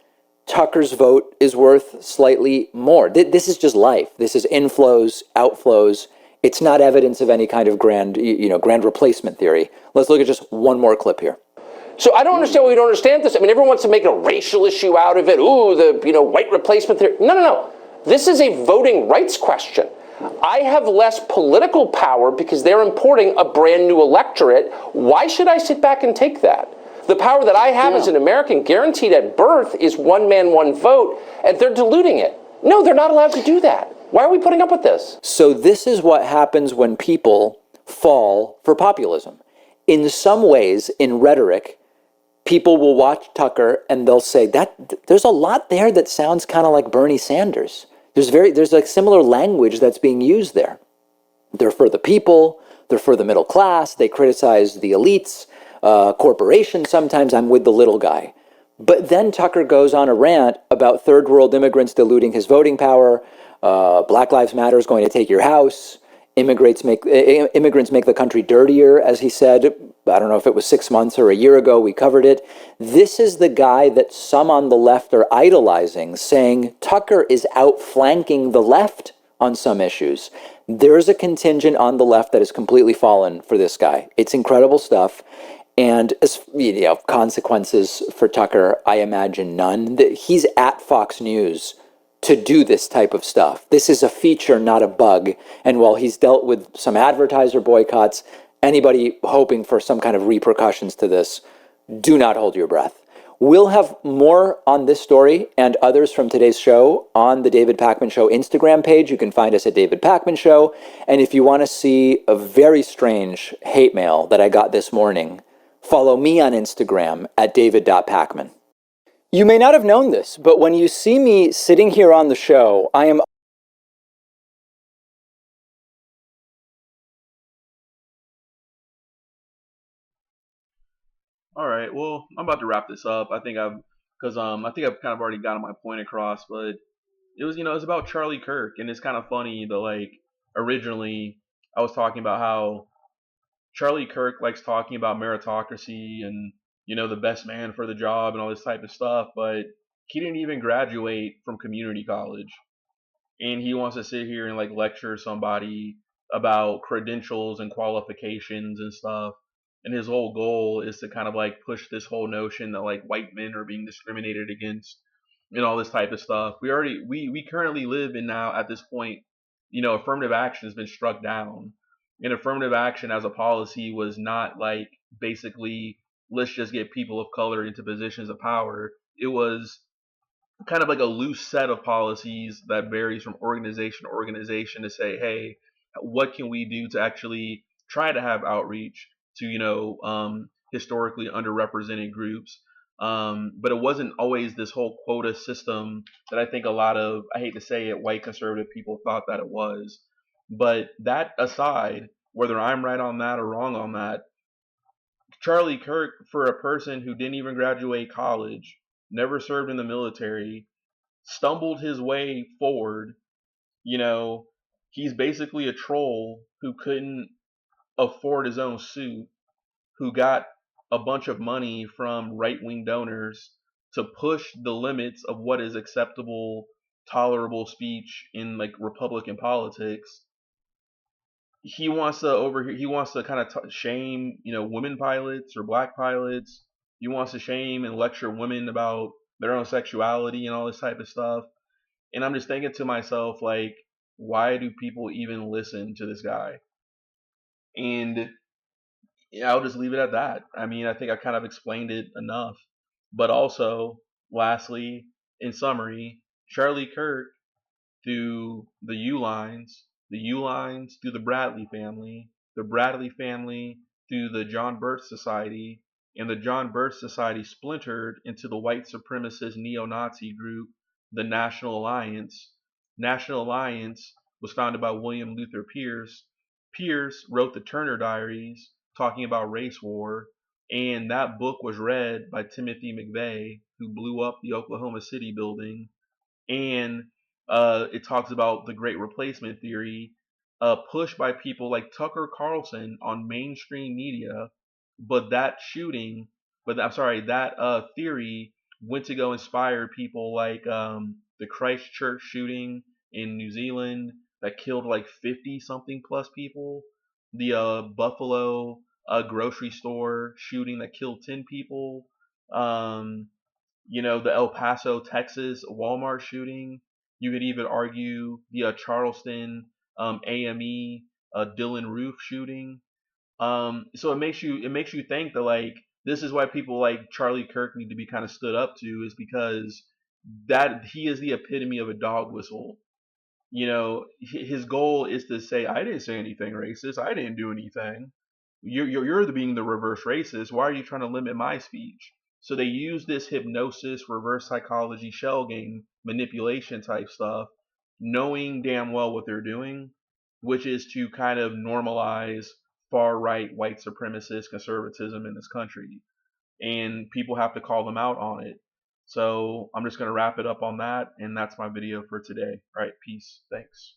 Tucker's vote is worth slightly more. This is just life. This is inflows, outflows. It's not evidence of any kind of grand replacement theory. Let's look at just one more clip here. So I don't understand why we don't understand this. I mean, everyone wants to make a racial issue out of it. Ooh, the white replacement theory. No. This is a voting rights question. I have less political power because they're importing a brand new electorate. Why should I sit back and take that? The power that I have as an American guaranteed at birth is one man, one vote, and they're diluting it. No, they're not allowed to do that. Why are we putting up with this? So this is what happens when people fall for populism. In some ways, in rhetoric, people will watch Tucker and they'll say that there's a lot there that sounds kind of like Bernie Sanders. There's like similar language that's being used there. They're for the people, they're for the middle class, they criticize the elites, corporations, sometimes I'm with the little guy. But then Tucker goes on a rant about third world immigrants diluting his voting power, Black Lives Matter is going to take your house, immigrants make the country dirtier, as he said. I don't know if it was 6 months or a year ago, we covered it. This is the guy that some on the left are idolizing, saying Tucker is outflanking the left on some issues. There's a contingent on the left that has completely fallen for this guy. It's incredible stuff. And consequences for Tucker, I imagine none. He's at Fox News to do this type of stuff. This is a feature, not a bug. And while he's dealt with some advertiser boycotts, anybody hoping for some kind of repercussions to this, do not hold your breath. We'll have more on this story and others from today's show on the David Pakman Show Instagram page. You can find us at David Pakman Show. And if you want to see a very strange hate mail that I got this morning, follow me on Instagram at david.pakman. You may not have known this, but when you see me sitting here on the show, I am All right, well, I'm about to wrap this up. I think I've kind of already gotten my point across, but it was about Charlie Kirk, and it's kind of funny that like originally I was talking about how Charlie Kirk likes talking about meritocracy and the best man for the job and all this type of stuff, but he didn't even graduate from community college, and he wants to sit here and like lecture somebody about credentials and qualifications and stuff. And his whole goal is to kind of like push this whole notion that like white men are being discriminated against and all this type of stuff. We currently live in now at this point, affirmative action has been struck down. And affirmative action as a policy was not like basically let's just get people of color into positions of power. It was kind of like a loose set of policies that varies from organization to organization to say, hey, what can we do to actually try to have outreach to historically underrepresented groups, but it wasn't always this whole quota system that I think a lot of, I hate to say it, white conservative people thought that it was. But that aside, whether I'm right on that or wrong on that, Charlie Kirk, for a person who didn't even graduate college, never served in the military, stumbled his way forward, he's basically a troll who couldn't afford his own suit, who got a bunch of money from right-wing donors to push the limits of what is acceptable, tolerable speech in like Republican politics. He wants to kind of shame, women pilots or black pilots. He wants to shame and lecture women about their own sexuality and all this type of stuff. And I'm just thinking to myself, like, why do people even listen to this guy? And yeah, I'll just leave it at that. I mean, I think I kind of explained it enough. But also, lastly, in summary, Charlie Kirk through the Uihleins through the Bradley family through the John Birch Society, and the John Birch Society splintered into the white supremacist neo-Nazi group, the National Alliance. National Alliance was founded by William Luther Pierce. Pierce wrote the Turner Diaries talking about race war, and that book was read by Timothy McVeigh, who blew up the Oklahoma City building. And it talks about the Great Replacement theory, pushed by people like Tucker Carlson on mainstream media. But that shooting, but I'm sorry, that theory went to go inspire people like the Christchurch shooting in New Zealand that killed like 50 something plus people, the Buffalo grocery store shooting that killed 10 people, the El Paso, Texas Walmart shooting. You could even argue the Charleston AME Dylan Roof shooting. So it makes you think that, like, this is why people like Charlie Kirk need to be kind of stood up to, is because that he is the epitome of a dog whistle. His goal is to say, I didn't say anything racist. I didn't do anything. You're being the reverse racist. Why are you trying to limit my speech? So they use this hypnosis, reverse psychology, shell game, manipulation type stuff, knowing damn well what they're doing, which is to kind of normalize far right white supremacist conservatism in this country. And people have to call them out on it. So I'm just going to wrap it up on that. And that's my video for today. All right. Peace. Thanks.